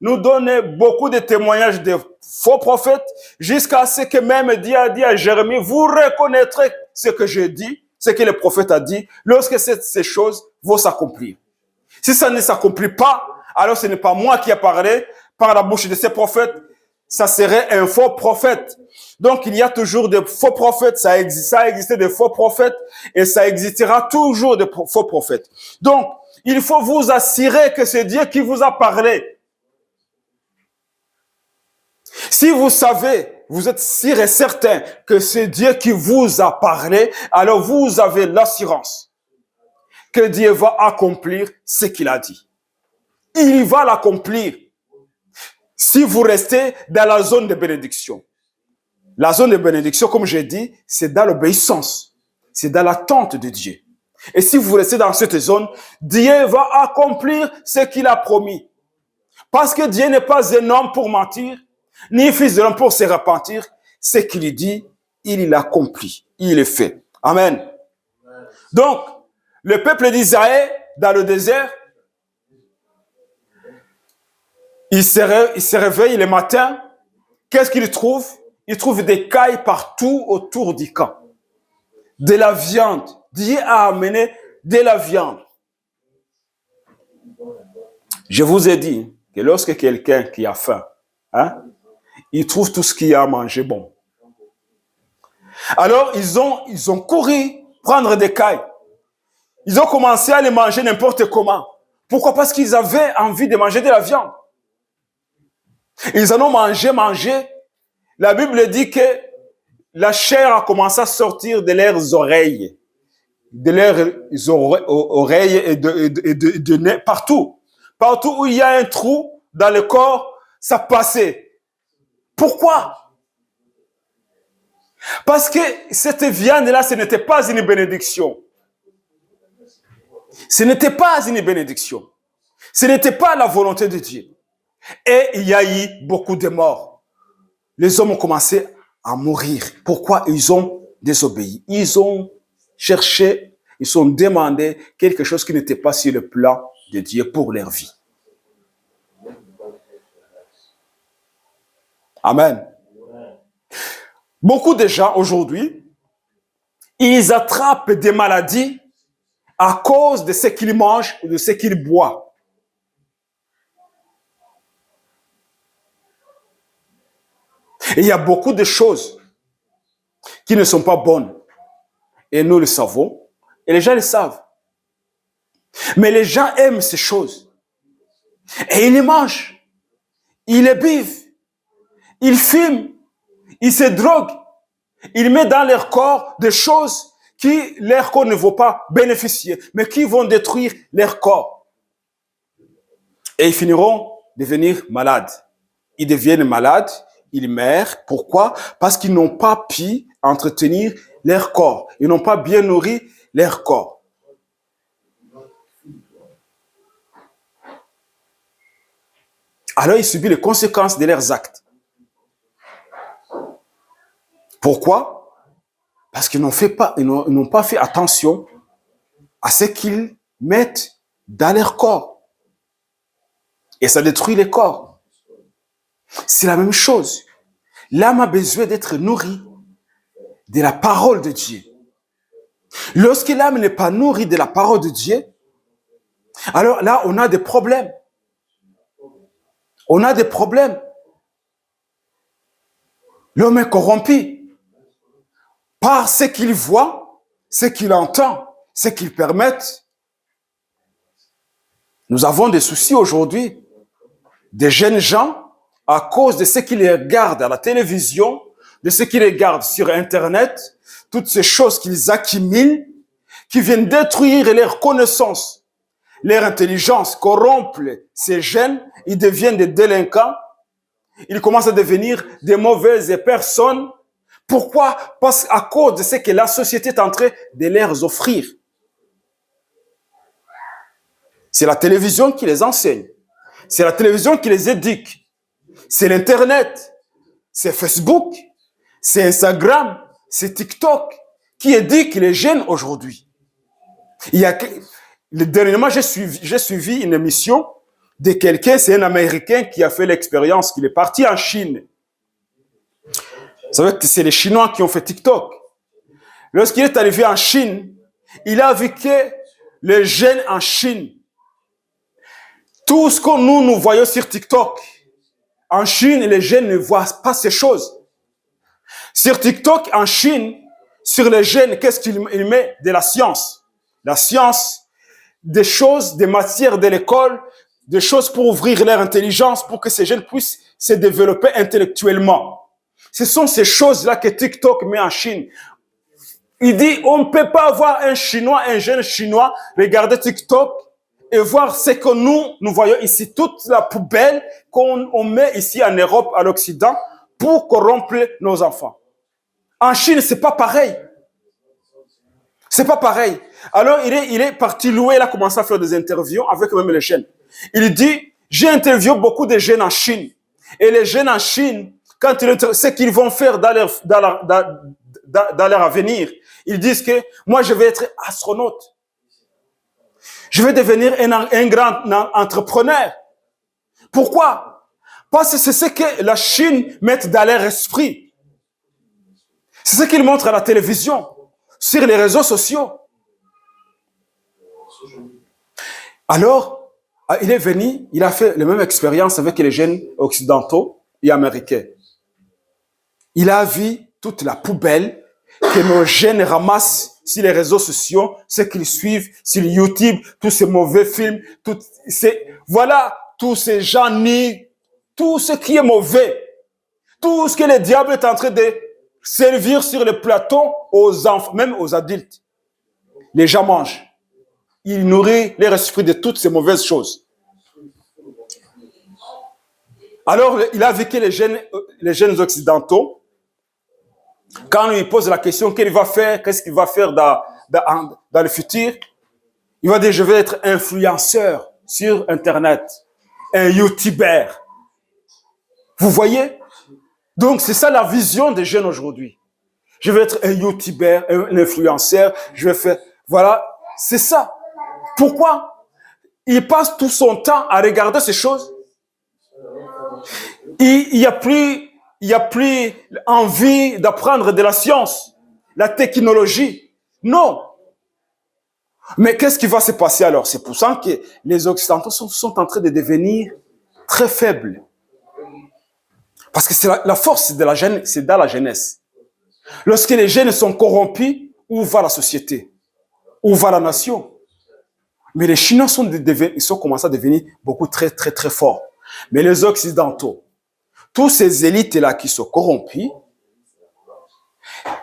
nous donne beaucoup de témoignages de faux prophètes jusqu'à ce que même Dieu a dit à Jérémie, vous reconnaîtrez ce que je dis, ce que le prophète a dit, lorsque ces choses vont s'accomplir. Si ça ne s'accomplit pas, alors ce n'est pas moi qui ai parlé par la bouche de ces prophètes, ça serait un faux prophète. Donc il y a toujours des faux prophètes, ça a existé des faux prophètes et ça existera toujours des faux prophètes. Donc il faut vous assurer que c'est Dieu qui vous a parlé. Si vous savez, vous êtes sûr et certain que c'est Dieu qui vous a parlé, alors vous avez l'assurance que Dieu va accomplir ce qu'il a dit. Il va l'accomplir si vous restez dans la zone de bénédiction. La zone de bénédiction, comme j'ai dit, c'est dans l'obéissance. C'est dans l'attente de Dieu. Et si vous restez dans cette zone, Dieu va accomplir ce qu'il a promis. Parce que Dieu n'est pas un homme pour mentir, ni fils de l'homme pour se repentir. Ce qu'il dit, il l'accomplit. Il est fait. Amen. Donc, le peuple d'Israël, dans le désert, il se réveille le matin. Qu'est-ce qu'il trouve? Il trouve des cailles partout autour du camp. De la viande. Dieu a amené de la viande. Je vous ai dit que lorsque quelqu'un qui a faim, il trouve tout ce qu'il y a à manger bon. Alors, ils ont couru prendre des cailles. Ils ont commencé à les manger n'importe comment. Pourquoi? Parce qu'ils avaient envie de manger de la viande. Ils en ont mangé. La Bible dit que la chair a commencé à sortir de leurs oreilles. De leurs oreilles et de nez, partout. Partout où il y a un trou dans le corps, ça passait. Pourquoi? Parce que cette viande-là, ce n'était pas une bénédiction. Ce n'était pas une bénédiction. Ce n'était pas la volonté de Dieu. Et il y a eu beaucoup de morts. Les hommes ont commencé à mourir. Pourquoi? Ils ont désobéi. Ils ont cherché, ils ont demandé quelque chose qui n'était pas sur le plan de Dieu pour leur vie. Amen. Beaucoup de gens aujourd'hui, ils attrapent des maladies à cause de ce qu'ils mangent ou de ce qu'ils boivent. Et il y a beaucoup de choses qui ne sont pas bonnes. Et nous le savons. Et les gens le savent. Mais les gens aiment ces choses. Et ils les mangent. Ils les buvent. Ils fument. Ils se droguent. Ils mettent dans leur corps des choses qui leur corps ne vont pas bénéficier, mais qui vont détruire leur corps. Et ils finiront devenir malades. Ils deviennent malades. Ils meurent. Pourquoi? Parce qu'ils n'ont pas pu entretenir leur corps. Ils n'ont pas bien nourri leur corps. Alors ils subissent les conséquences de leurs actes. Pourquoi? Parce qu'ils n'ont pas fait attention à ce qu'ils mettent dans leur corps. Et ça détruit les corps. C'est la même chose. L'âme a besoin d'être nourrie de la parole de Dieu. Lorsque l'âme n'est pas nourrie de la parole de Dieu, alors là, on a des problèmes. On a des problèmes. L'homme est corrompu par ce qu'il voit, ce qu'il entend, ce qu'il permet. Nous avons des soucis aujourd'hui. Des jeunes gens, à cause de ce qu'ils regardent à la télévision, de ce qu'ils regardent sur Internet, toutes ces choses qu'ils accumulent, qui viennent détruire leur connaissance, leur intelligence, corrompre ces jeunes, ils deviennent des délinquants, ils commencent à devenir des mauvaises personnes. Pourquoi? Parce qu'à cause de ce que la société est en train de leur offrir. C'est la télévision qui les enseigne. C'est la télévision qui les éduque. C'est l'Internet. C'est Facebook. C'est Instagram. C'est TikTok qui éduque les jeunes aujourd'hui. Dernièrement, j'ai suivi une émission de quelqu'un, c'est un Américain qui a fait l'expérience, qu'il est parti en Chine. Vous savez que c'est les Chinois qui ont fait TikTok. Lorsqu'il est arrivé en Chine, il a vu que les jeunes en Chine, tout ce que nous voyons sur TikTok, en Chine, les jeunes ne voient pas ces choses. Sur TikTok, en Chine, sur les jeunes, qu'est-ce qu'il met? De la science. La science, des choses, des matières de l'école, des choses pour ouvrir leur intelligence, pour que ces jeunes puissent se développer intellectuellement. Ce sont ces choses-là que TikTok met en Chine. Il dit, on ne peut pas voir un Chinois, un jeune Chinois, regarder TikTok et voir ce que nous voyons ici, toute la poubelle qu'on met ici en Europe, à l'Occident, pour corrompre nos enfants. En Chine, c'est pas pareil. C'est pas pareil. Alors, il est parti louer, il a commencé à faire des interviews avec même les jeunes. Il dit, j'ai interviewé beaucoup de jeunes en Chine. Et les jeunes en Chine, quand ce qu'ils vont faire dans leur avenir, ils disent que moi, je vais être astronaute. Je vais devenir un grand entrepreneur. Pourquoi? Parce que c'est ce que la Chine met dans leur esprit. C'est ce qu'ils montrent à la télévision, sur les réseaux sociaux. Alors, il est venu, il a fait la même expérience avec les jeunes occidentaux et américains. Il a vu toute la poubelle que nos jeunes ramassent sur les réseaux sociaux, ce qu'ils suivent sur YouTube, tous ces mauvais films, voilà, tous ces gens nus, tout ce qui est mauvais, tout ce que le diable est en train de servir sur le plateau aux enfants, même aux adultes. Les gens mangent. Il nourrit leur esprit de toutes ces mauvaises choses. Alors, il a vu que les jeunes occidentaux, quand on lui pose la question, qu'est-ce qu'il va faire dans le futur, il va dire, je vais être influenceur sur Internet, un YouTuber. Vous voyez? Donc, c'est ça la vision des jeunes aujourd'hui. Je vais être un YouTuber, un influenceur, je vais faire... Voilà, c'est ça. Pourquoi? Il passe tout son temps à regarder ces choses. Il n'y a plus envie d'apprendre de la science, la technologie. Non. Mais qu'est-ce qui va se passer alors? C'est pour ça que les Occidentaux sont en train de devenir très faibles. Parce que c'est la force, c'est dans la jeunesse. Lorsque les jeunes sont corrompus, où va la société? Où va la nation? Mais les Chinois ils ont commencé à devenir beaucoup très, très, très forts. Mais les Occidentaux, tous ces élites-là qui sont corrompues,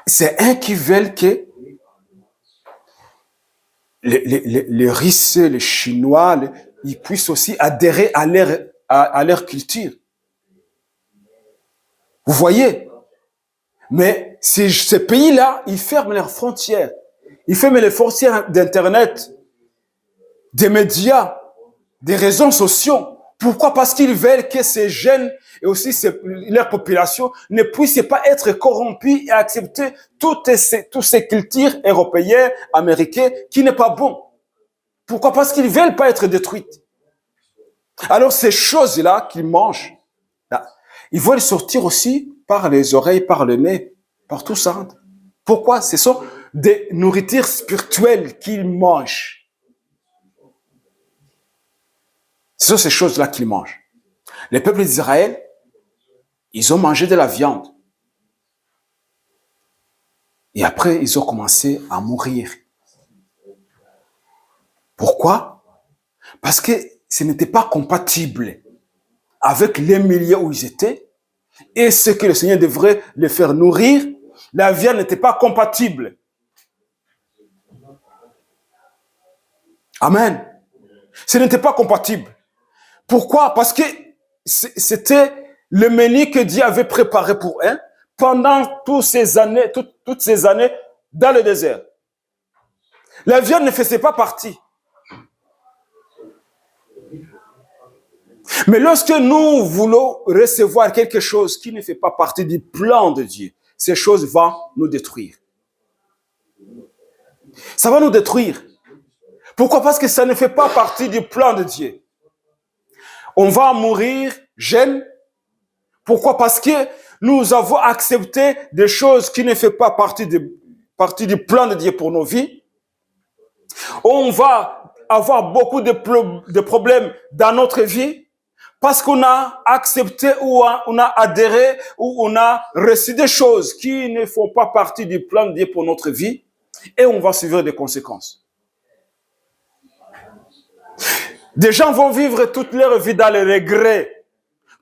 c'est eux qui veulent que les Russes, les Chinois, ils puissent aussi adhérer à leur culture. Vous voyez? Mais ces pays-là, ils ferment leurs frontières. Il fait mais les forciers d'Internet, des médias, des réseaux sociaux. Pourquoi? Parce qu'ils veulent que ces jeunes et aussi leur population ne puissent pas être corrompus et accepter tous ces cultures européennes, américaines, qui n'est pas bon. Pourquoi? Parce qu'ils ne veulent pas être détruits. Alors ces choses-là qu'ils mangent, là, ils veulent sortir aussi par les oreilles, par le nez, par tout ça. Pourquoi? Ce sont des nourritures spirituelles qu'ils mangent. Ce sont ces choses-là qu'ils mangent. Les peuples d'Israël, ils ont mangé de la viande. Et après, ils ont commencé à mourir. Pourquoi? Parce que ce n'était pas compatible avec les milieux où ils étaient et ce que le Seigneur devrait les faire nourrir. La viande n'était pas compatible. Amen. Ce n'était pas compatible. Pourquoi? Parce que c'était le menu que Dieu avait préparé pour eux pendant toutes ces années dans le désert. La viande ne faisait pas partie. Mais lorsque nous voulons recevoir quelque chose qui ne fait pas partie du plan de Dieu, ces choses vont nous détruire. Ça va nous détruire. Pourquoi? Parce que ça ne fait pas partie du plan de Dieu. On va mourir jeune. Pourquoi? Parce que nous avons accepté des choses qui ne font pas partie du plan de Dieu pour nos vies. On va avoir beaucoup de problèmes dans notre vie parce qu'on a accepté ou on a adhéré ou on a reçu des choses qui ne font pas partie du plan de Dieu pour notre vie et on va subir des conséquences. Des gens vont vivre toute leur vie dans le regret.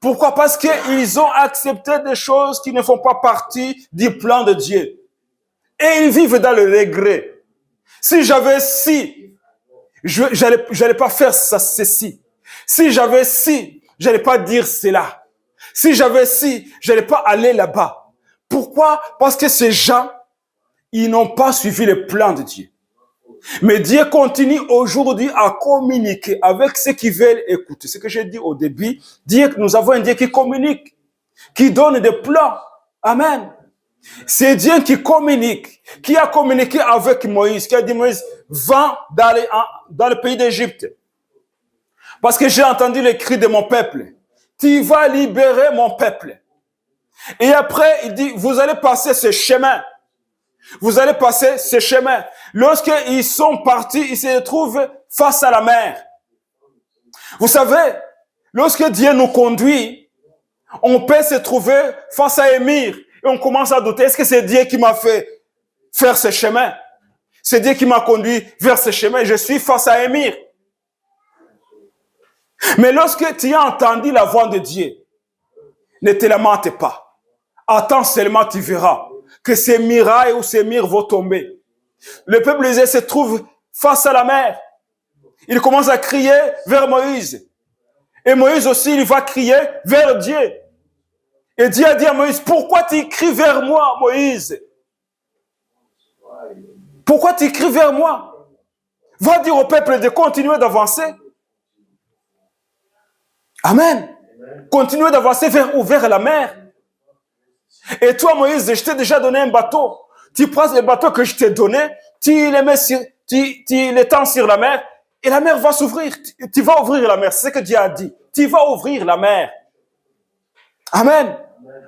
Pourquoi? Parce qu'ils ont accepté des choses qui ne font pas partie du plan de Dieu. Et ils vivent dans le regret. Si j'avais si, j'allais pas faire ça, ceci. Si j'avais si, j'allais pas dire cela. Si j'avais si, j'allais pas aller là-bas. Pourquoi? Parce que ces gens, ils n'ont pas suivi le plan de Dieu. Mais Dieu continue aujourd'hui à communiquer avec ceux qui veulent écouter. Ce que j'ai dit au début, nous avons un Dieu qui communique, qui donne des plans. Amen. C'est Dieu qui communique, qui a communiqué avec Moïse, qui a dit Moïse, va dans le pays d'Égypte. Parce que j'ai entendu les cris de mon peuple. Tu vas libérer mon peuple. Et après, il dit, vous allez passer ce chemin. Vous allez passer ce chemin. Lorsqu'ils sont partis, ils se trouvent face à la mer. Vous savez, lorsque Dieu nous conduit, on peut se trouver face à un mur et on commence à douter, est-ce que c'est Dieu qui m'a fait faire ce chemin? C'est Dieu qui m'a conduit vers ce chemin, je suis face à un mur. Mais lorsque tu as entendu la voix de Dieu, ne te lamente pas. Attends seulement, tu verras que ces murailles ou ces murs vont tomber. Le peuple d'Israël se trouve face à la mer. Il commence à crier vers Moïse. Et Moïse aussi, il va crier vers Dieu. Et Dieu a dit à Moïse, pourquoi tu cries vers moi, Moïse? Pourquoi tu cries vers moi? Va dire au peuple de continuer d'avancer. Amen. Continuez d'avancer vers la mer. Et toi, Moïse, je t'ai déjà donné un bateau. Tu prends le bateau que je t'ai donné, tu l'étends sur la mer, et la mer va s'ouvrir. Tu vas ouvrir la mer, c'est ce que Dieu a dit. Tu vas ouvrir la mer. Amen.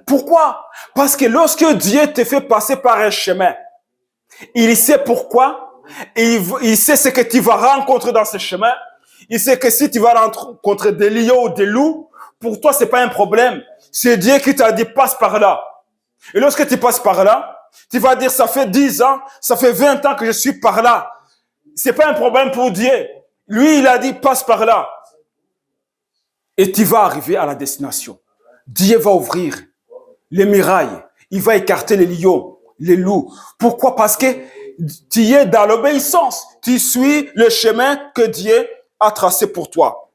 Pourquoi? Parce que lorsque Dieu te fait passer par un chemin, il sait pourquoi, il sait ce que tu vas rencontrer dans ce chemin. Il sait que si tu vas rencontrer des lions ou des loups, pour toi, c'est pas un problème. C'est Dieu qui t'a dit, passe par là. Et lorsque tu passes par là, tu vas dire, ça fait 10 ans, ça fait 20 ans que je suis par là. C'est pas un problème pour Dieu. Lui, il a dit, passe par là. Et tu vas arriver à la destination. Dieu va ouvrir les murailles. Il va écarter les lions, les loups. Pourquoi? Parce que tu es dans l'obéissance. Tu suis le chemin que Dieu a tracé pour toi.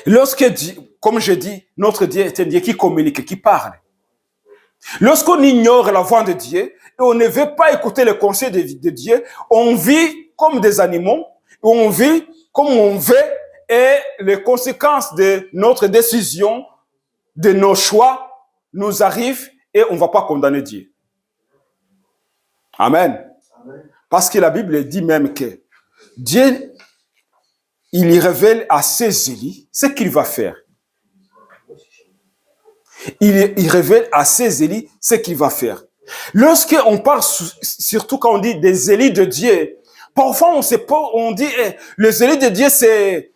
Lorsque Dieu, comme je dis, notre Dieu est un Dieu qui communique, qui parle. Lorsqu'on ignore la voix de Dieu et on ne veut pas écouter les conseils de Dieu, on vit comme des animaux, on vit comme on veut et les conséquences de notre décision, de nos choix, nous arrivent et on ne va pas condamner Dieu. Amen. Parce que la Bible dit même que Dieu, il y révèle à ses élus ce qu'il va faire. Il révèle à ses élus ce qu'il va faire. Lorsqu'on parle, surtout quand on dit des élus de Dieu, parfois on sait pas, on dit les élus de Dieu, c'est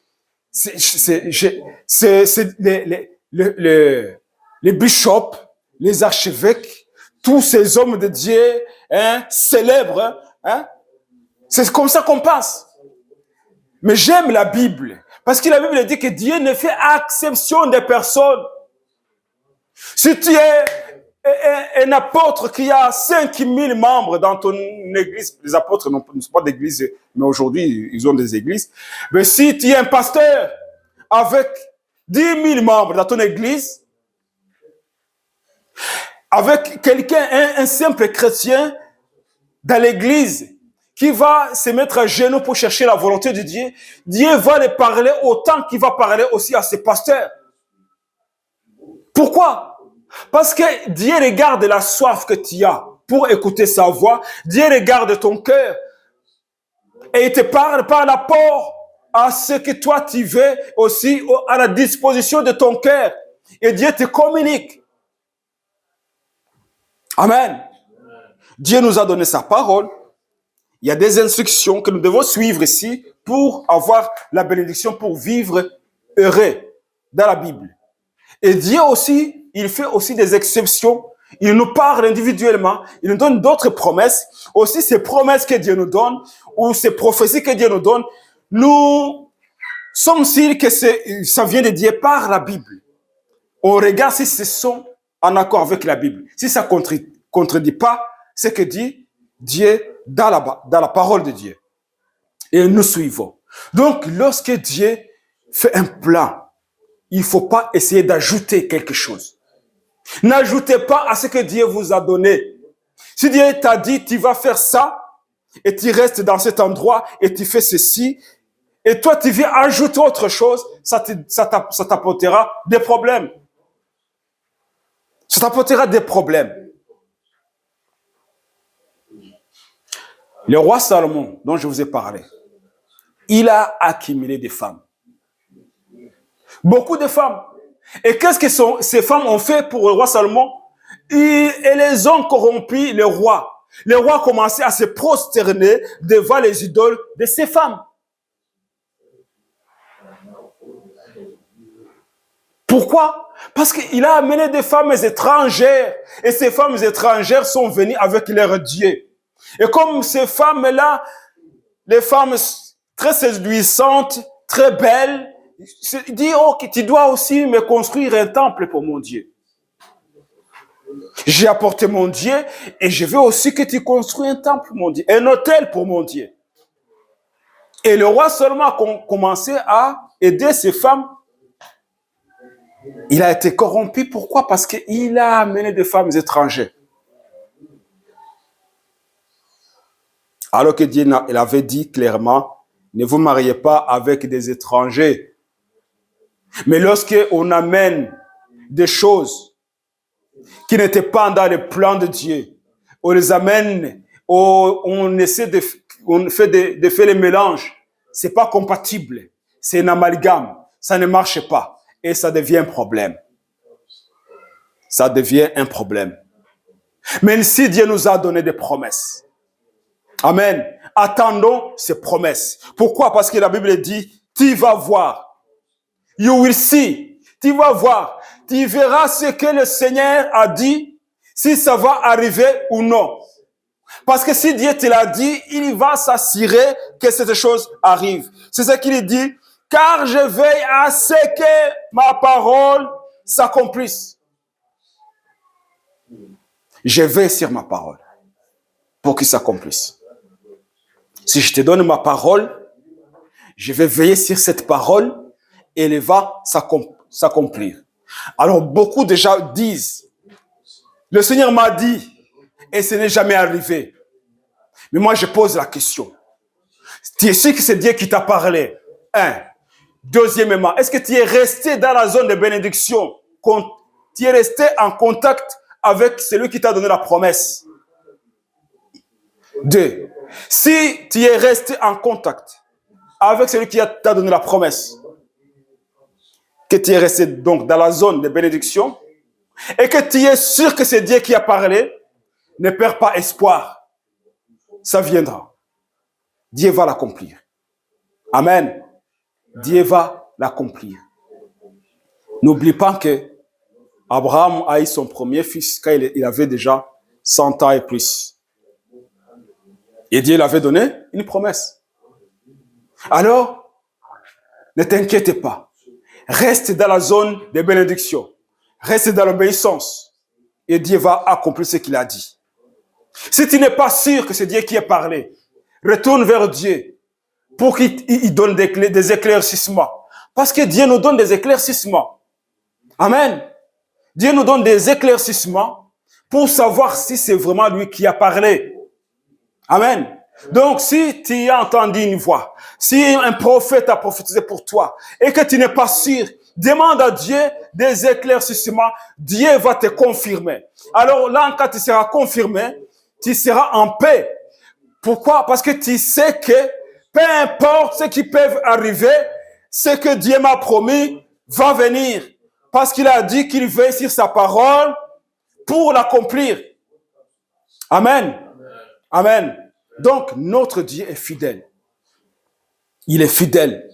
les bishops, les archevêques, tous ces hommes de Dieu, célèbres, c'est comme ça qu'on pense. Mais j'aime la Bible, parce que la Bible dit que Dieu ne fait exception des personnes. Si tu es un apôtre qui a 5000 membres dans ton église, les apôtres n'ont pas d'église, mais aujourd'hui, ils ont des églises. Mais si tu es un pasteur avec 10 000 membres dans ton église, avec quelqu'un, un simple chrétien dans l'église, qui va se mettre à genoux pour chercher la volonté de Dieu, Dieu va le parler autant qu'il va parler aussi à ses pasteurs. Pourquoi? Parce que Dieu regarde la soif que tu as pour écouter sa voix. Dieu regarde ton cœur et il te parle par rapport à ce que toi tu veux aussi, à la disposition de ton cœur. Et Dieu te communique. Amen. Dieu nous a donné sa parole. Il y a des instructions que nous devons suivre ici pour avoir la bénédiction, pour vivre heureux dans la Bible. Et Dieu aussi, il fait aussi des exceptions. Il nous parle individuellement. Il nous donne d'autres promesses. Aussi, ces promesses que Dieu nous donne, ou ces prophéties que Dieu nous donne, nous sommes sûrs que ça vient de Dieu par la Bible. On regarde si ce sont en accord avec la Bible. Si ça ne contredit pas ce que dit Dieu dans la parole de Dieu. Et nous suivons. Donc, lorsque Dieu fait un plan, il ne faut pas essayer d'ajouter quelque chose. N'ajoutez pas à ce que Dieu vous a donné. Si Dieu t'a dit, tu vas faire ça, et tu restes dans cet endroit, et tu fais ceci, et toi tu viens ajouter autre chose, ça t'apportera des problèmes. Ça t'apportera des problèmes. Le roi Salomon, dont je vous ai parlé, il a accumulé des femmes. Beaucoup de femmes. Et qu'est-ce que ces femmes ont fait pour le roi Salomon? Et les ont corrompu le roi. Le roi a commencé à se prosterner devant les idoles de ces femmes. Pourquoi? Parce qu'il a amené des femmes étrangères. Et ces femmes étrangères sont venues avec leur Dieu. Et comme ces femmes-là, les femmes très séduisantes, très belles, dit, oh, tu dois aussi me construire un temple pour mon Dieu. J'ai apporté mon Dieu et je veux aussi que tu construis un temple, mon Dieu, un autel pour mon Dieu. Et le roi seulement a commencé à aider ces femmes. Il a été corrompu. Pourquoi? Parce qu'il a amené des femmes étrangères. Alors que Dieu il avait dit clairement, ne vous mariez pas avec des étrangers. Mais lorsqu'on amène des choses qui n'étaient pas dans le plan de Dieu, on les amène, on essaie on fait de faire les mélanges, c'est pas compatible, c'est un amalgame, ça ne marche pas et ça devient un problème. Ça devient un problème. Même si Dieu nous a donné des promesses. Amen. Attendons ces promesses. Pourquoi? Parce que la Bible dit, tu vas voir. You will see. Tu vas voir. Tu verras ce que le Seigneur a dit, si ça va arriver ou non. Parce que si Dieu te l'a dit, il va s'assurer que cette chose arrive. C'est ce qu'il dit. Car je veille à ce que ma parole s'accomplisse. Je veille sur ma parole pour qu'il s'accomplisse. Si je te donne ma parole, je vais veiller sur cette parole et elle va s'accomplir. Alors beaucoup de gens disent, Le Seigneur m'a dit, et ce n'est jamais arrivé. Mais moi, je pose la question. Tu es sûr que c'est Dieu qui t'a parlé? Un. Deuxièmement, est-ce que tu es resté dans la zone de bénédiction? Tu es resté en contact avec celui qui t'a donné la promesse? Deux. Si tu es resté en contact avec celui qui t'a donné la promesse, que tu es resté donc dans la zone de bénédiction, et que tu es sûr que c'est Dieu qui a parlé, ne perds pas espoir. Ça viendra. Dieu va l'accomplir. Amen. Dieu va l'accomplir. N'oublie pas que Abraham a eu son premier fils quand il avait déjà 100 ans et plus. Et Dieu lui avait donné une promesse. Alors, ne t'inquiète pas. Reste dans la zone de bénédiction. Reste dans l'obéissance. Et Dieu va accomplir ce qu'il a dit. Si tu n'es pas sûr que c'est Dieu qui a parlé, retourne vers Dieu pour qu'il donne des éclaircissements. Parce que Dieu nous donne des éclaircissements. Amen. Dieu nous donne des éclaircissements pour savoir si c'est vraiment lui qui a parlé. Amen. Donc, si tu as entendu une voix, si un prophète a prophétisé pour toi et que tu n'es pas sûr, demande à Dieu des éclaircissements. Dieu va te confirmer. Alors là, quand tu seras confirmé, tu seras en paix. Pourquoi? Parce que tu sais que peu importe ce qui peut arriver, ce que Dieu m'a promis va venir. Parce qu'il a dit qu'il veille sur sa parole pour l'accomplir. Amen. Amen. Donc, notre Dieu est fidèle. Il est fidèle.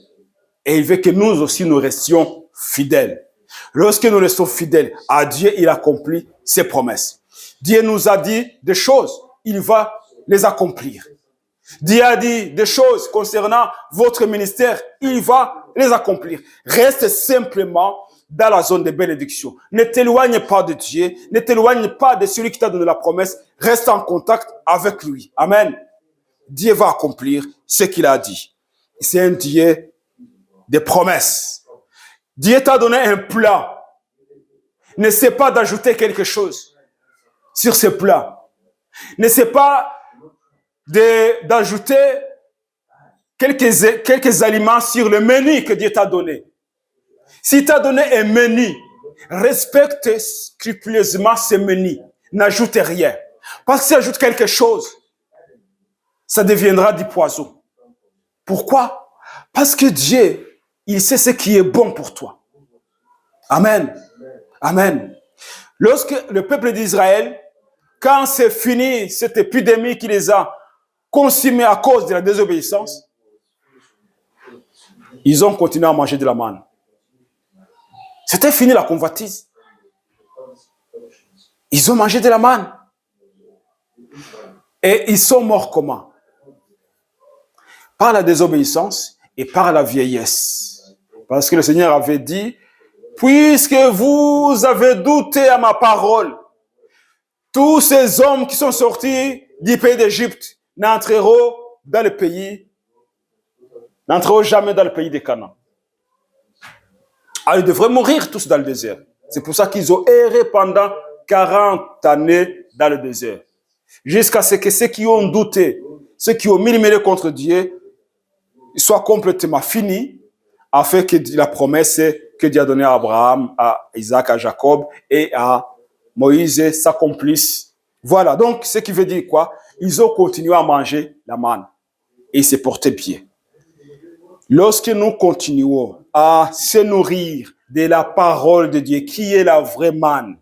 Et il veut que nous aussi, nous restions fidèles. Lorsque nous restons fidèles à Dieu, il accomplit ses promesses. Dieu nous a dit des choses. Il va les accomplir. Dieu a dit des choses concernant votre ministère. Il va les accomplir. Reste simplement dans la zone de bénédiction. Ne t'éloigne pas de Dieu. Ne t'éloigne pas de celui qui t'a donné la promesse. Reste en contact avec lui. Amen. Dieu va accomplir ce qu'il a dit. C'est un Dieu de promesses. Dieu t'a donné un plat. N'essaie pas d'ajouter quelque chose sur ce plat. N'essaie pas d'ajouter quelques aliments sur le menu que Dieu t'a donné. Si t'a donné un menu, respecte scrupuleusement ce menu. N'ajoute rien. Parce que si tu ajoutes quelque chose, ça deviendra du poison. Pourquoi? Parce que Dieu, il sait ce qui est bon pour toi. Amen. Amen. Lorsque le peuple d'Israël, quand c'est fini cette épidémie qui les a consumés à cause de la désobéissance, ils ont continué à manger de la manne. C'était fini la convoitise. Ils ont mangé de la manne. Et ils sont morts comment? Par la désobéissance et par la vieillesse. Parce que le Seigneur avait dit, puisque vous avez douté à ma parole, tous ces hommes qui sont sortis du pays d'Égypte n'entreront jamais dans le pays de Canaan. Alors, ils devraient mourir tous dans le désert. C'est pour ça qu'ils ont erré pendant 40 années dans le désert. Jusqu'à ce que ceux qui ont douté, ceux qui ont murmuré contre Dieu, soient complètement finis, afin que la promesse que Dieu a donnée à Abraham, à Isaac, à Jacob et à Moïse s'accomplisse. Voilà, donc ce qui veut dire quoi? Ils ont continué à manger la manne et ils se portaient bien. Lorsque nous continuons à se nourrir de la parole de Dieu, qui est la vraie manne,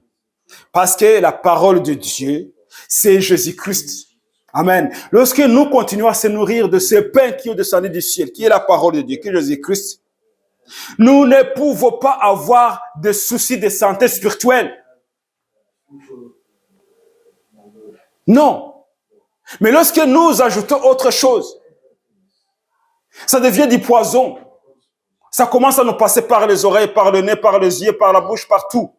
parce que la parole de Dieu, c'est Jésus-Christ. Amen. Lorsque nous continuons à se nourrir de ce pain qui est descendu du ciel, qui est la parole de Dieu, qui est Jésus-Christ, nous ne pouvons pas avoir de soucis de santé spirituelle. Non. Mais lorsque nous ajoutons autre chose, ça devient du poison. Ça commence à nous passer par les oreilles, par le nez, par les yeux, par la bouche, partout.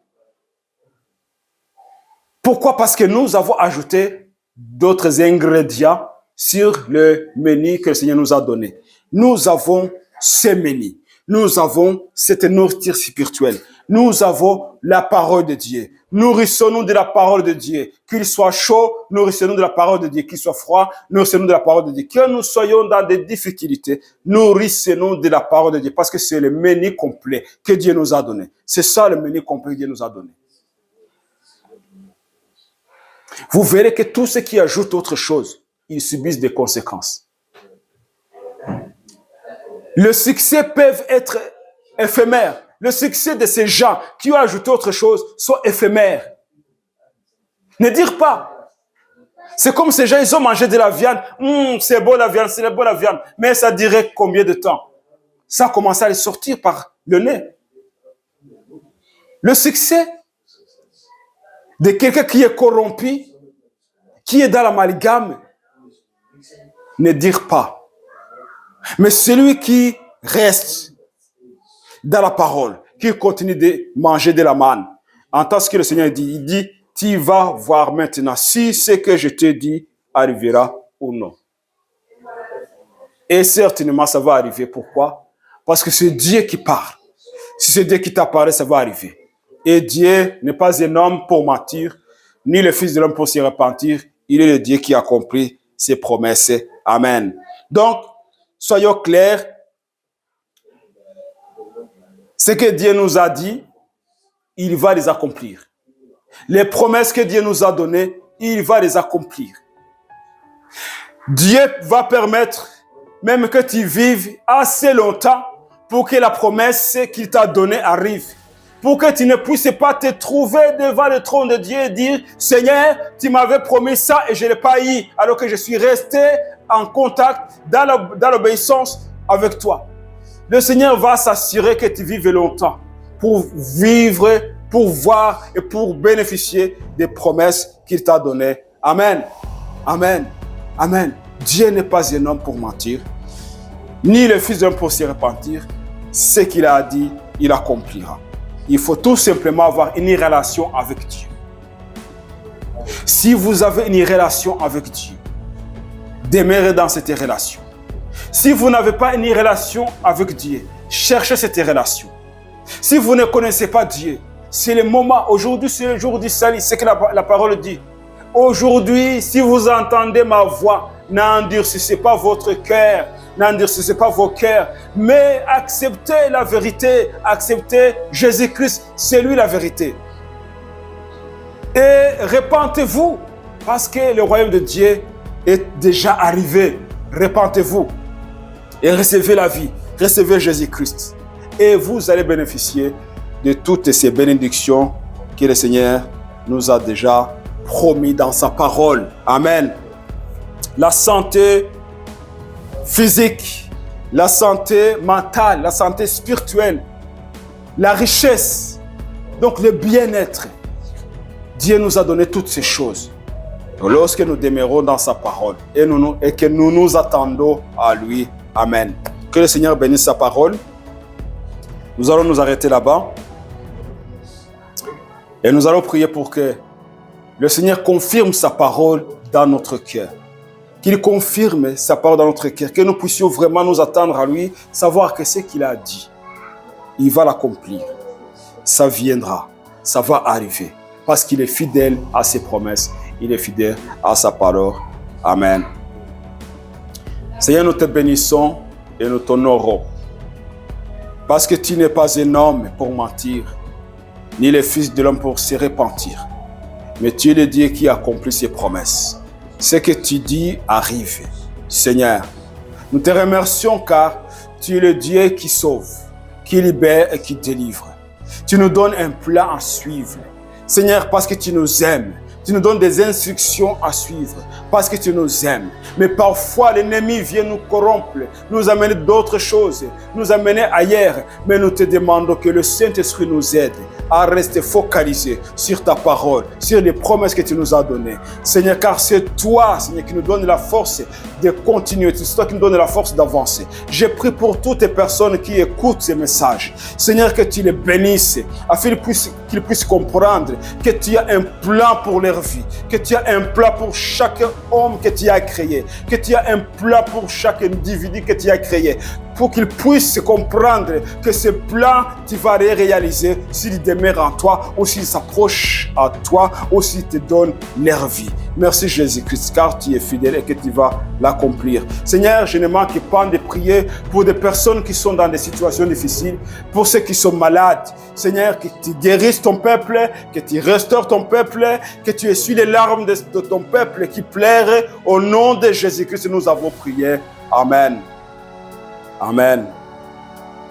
Pourquoi? Parce que nous avons ajouté d'autres ingrédients sur le menu que le Seigneur nous a donné. Nous avons ce menu. Nous avons cette nourriture spirituelle. Nous avons la parole de Dieu. Nourrissons-nous de la parole de Dieu. Qu'il soit chaud, nourrissons-nous de la parole de Dieu. Qu'il soit froid, nourrissons-nous de la parole de Dieu. Que nous soyons dans des difficultés, nourrissons-nous de la parole de Dieu. Parce que c'est le menu complet que Dieu nous a donné. C'est ça le menu complet que Dieu nous a donné. Vous verrez que tous ceux qui ajoutent autre chose, ils subissent des conséquences. Le succès peut être éphémère. Le succès de ces gens qui ont ajouté autre chose sont éphémères. Ne dire pas. C'est comme ces gens, ils ont mangé de la viande. C'est beau la viande, c'est beau la viande. Mais ça dirait combien de temps? Ça a commencé à les sortir par le nez. Le succès de quelqu'un qui est corrompu, qui est dans l'amalgame, ne dire pas. Mais celui qui reste dans la parole, qui continue de manger de la manne, entends ce que le Seigneur dit. Il dit, tu vas voir maintenant si ce que je te dis arrivera ou non. Et certainement, ça va arriver. Pourquoi? Parce que c'est Dieu qui parle. Si c'est Dieu qui t'a parlé, ça va arriver. Et Dieu n'est pas un homme pour mentir, ni le Fils de l'homme pour s'y repentir. Il est le Dieu qui accomplit ses promesses. Amen. Donc, soyons clairs. Ce que Dieu nous a dit, il va les accomplir. Les promesses que Dieu nous a données, il va les accomplir. Dieu va permettre même que tu vives assez longtemps pour que la promesse qu'il t'a donnée arrive. Pour que tu ne puisses pas te trouver devant le trône de Dieu et dire, Seigneur, tu m'avais promis ça et je ne l'ai pas eu, alors que je suis resté en contact, dans l'obéissance avec toi. Le Seigneur va s'assurer que tu vives longtemps pour vivre, pour voir et pour bénéficier des promesses qu'il t'a données. Amen. Amen. Amen. Dieu n'est pas un homme pour mentir, ni le Fils de l'homme pour se repentir. Ce qu'il a dit, il accomplira. Il faut tout simplement avoir une relation avec Dieu. Si vous avez une relation avec Dieu, demeurez dans cette relation. Si vous n'avez pas une relation avec Dieu, cherchez cette relation. Si vous ne connaissez pas Dieu, c'est le moment. Aujourd'hui, c'est le jour du salut. C'est que la parole dit. Aujourd'hui, si vous entendez ma voix, n'endurcissez pas votre cœur, n'endurcissez pas vos cœurs, mais acceptez la vérité, acceptez Jésus-Christ, c'est lui la vérité. Et repentez-vous, parce que le royaume de Dieu est déjà arrivé. Repentez-vous et recevez la vie, recevez Jésus-Christ. Et vous allez bénéficier de toutes ces bénédictions que le Seigneur nous a déjà promis dans sa parole. Amen. La santé physique, la santé mentale, la santé spirituelle, la richesse, donc le bien-être. Dieu nous a donné toutes ces choses. Lorsque nous demeurons dans sa parole et que nous nous attendons à lui. Amen. Que le Seigneur bénisse sa parole. Nous allons nous arrêter là-bas. Et nous allons prier pour que le Seigneur confirme sa parole dans notre cœur. Qu'il confirme sa parole dans notre cœur. Que nous puissions vraiment nous attendre à lui. Savoir que ce qu'il a dit, il va l'accomplir. Ça viendra. Ça va arriver. Parce qu'il est fidèle à ses promesses. Il est fidèle à sa parole. Amen. Seigneur, nous te bénissons et nous t'honorons. Parce que tu n'es pas un homme pour mentir, ni le Fils de l'homme pour se repentir. Mais tu es le Dieu qui accomplit ses promesses. Ce que tu dis arrive. Seigneur, nous te remercions car tu es le Dieu qui sauve, qui libère et qui délivre. Tu nous donnes un plan à suivre. Seigneur, parce que tu nous aimes. Tu nous donnes des instructions à suivre parce que tu nous aimes. Mais parfois, l'ennemi vient nous corrompre, nous amener d'autres choses, nous amener ailleurs. Mais nous te demandons que le Saint-Esprit nous aide à rester focalisés sur ta parole, sur les promesses que tu nous as données. Seigneur, car c'est toi, Seigneur, qui nous donne la force de continuer. C'est toi qui nous donne la force d'avancer. Je prie pour toutes les personnes qui écoutent ces messages. Seigneur, que tu les bénisses, afin qu'ils puissent comprendre que tu as un plan pour leur vie, que tu as un plan pour chaque homme que tu as créé, que tu as un plan pour chaque individu que tu as créé. pour qu'il puisse comprendre que ce plan, tu vas les réaliser s'il demeure en toi ou s'il s'approche à toi ou s'il te donne leur vie. Merci Jésus-Christ, car tu es fidèle et que tu vas l'accomplir. Seigneur, je ne manque pas de prier pour des personnes qui sont dans des situations difficiles, pour ceux qui sont malades. Seigneur, que tu guérisses ton peuple, que tu restaures ton peuple, que tu essuies les larmes de ton peuple qui pleure. Au nom de Jésus-Christ, nous avons prié. Amen. Amen.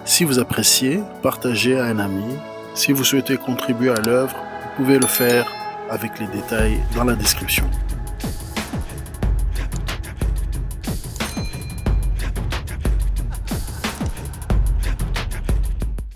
Si vous appréciez, partagez à un ami. Si vous souhaitez contribuer à l'œuvre, vous pouvez le faire avec les détails dans la description.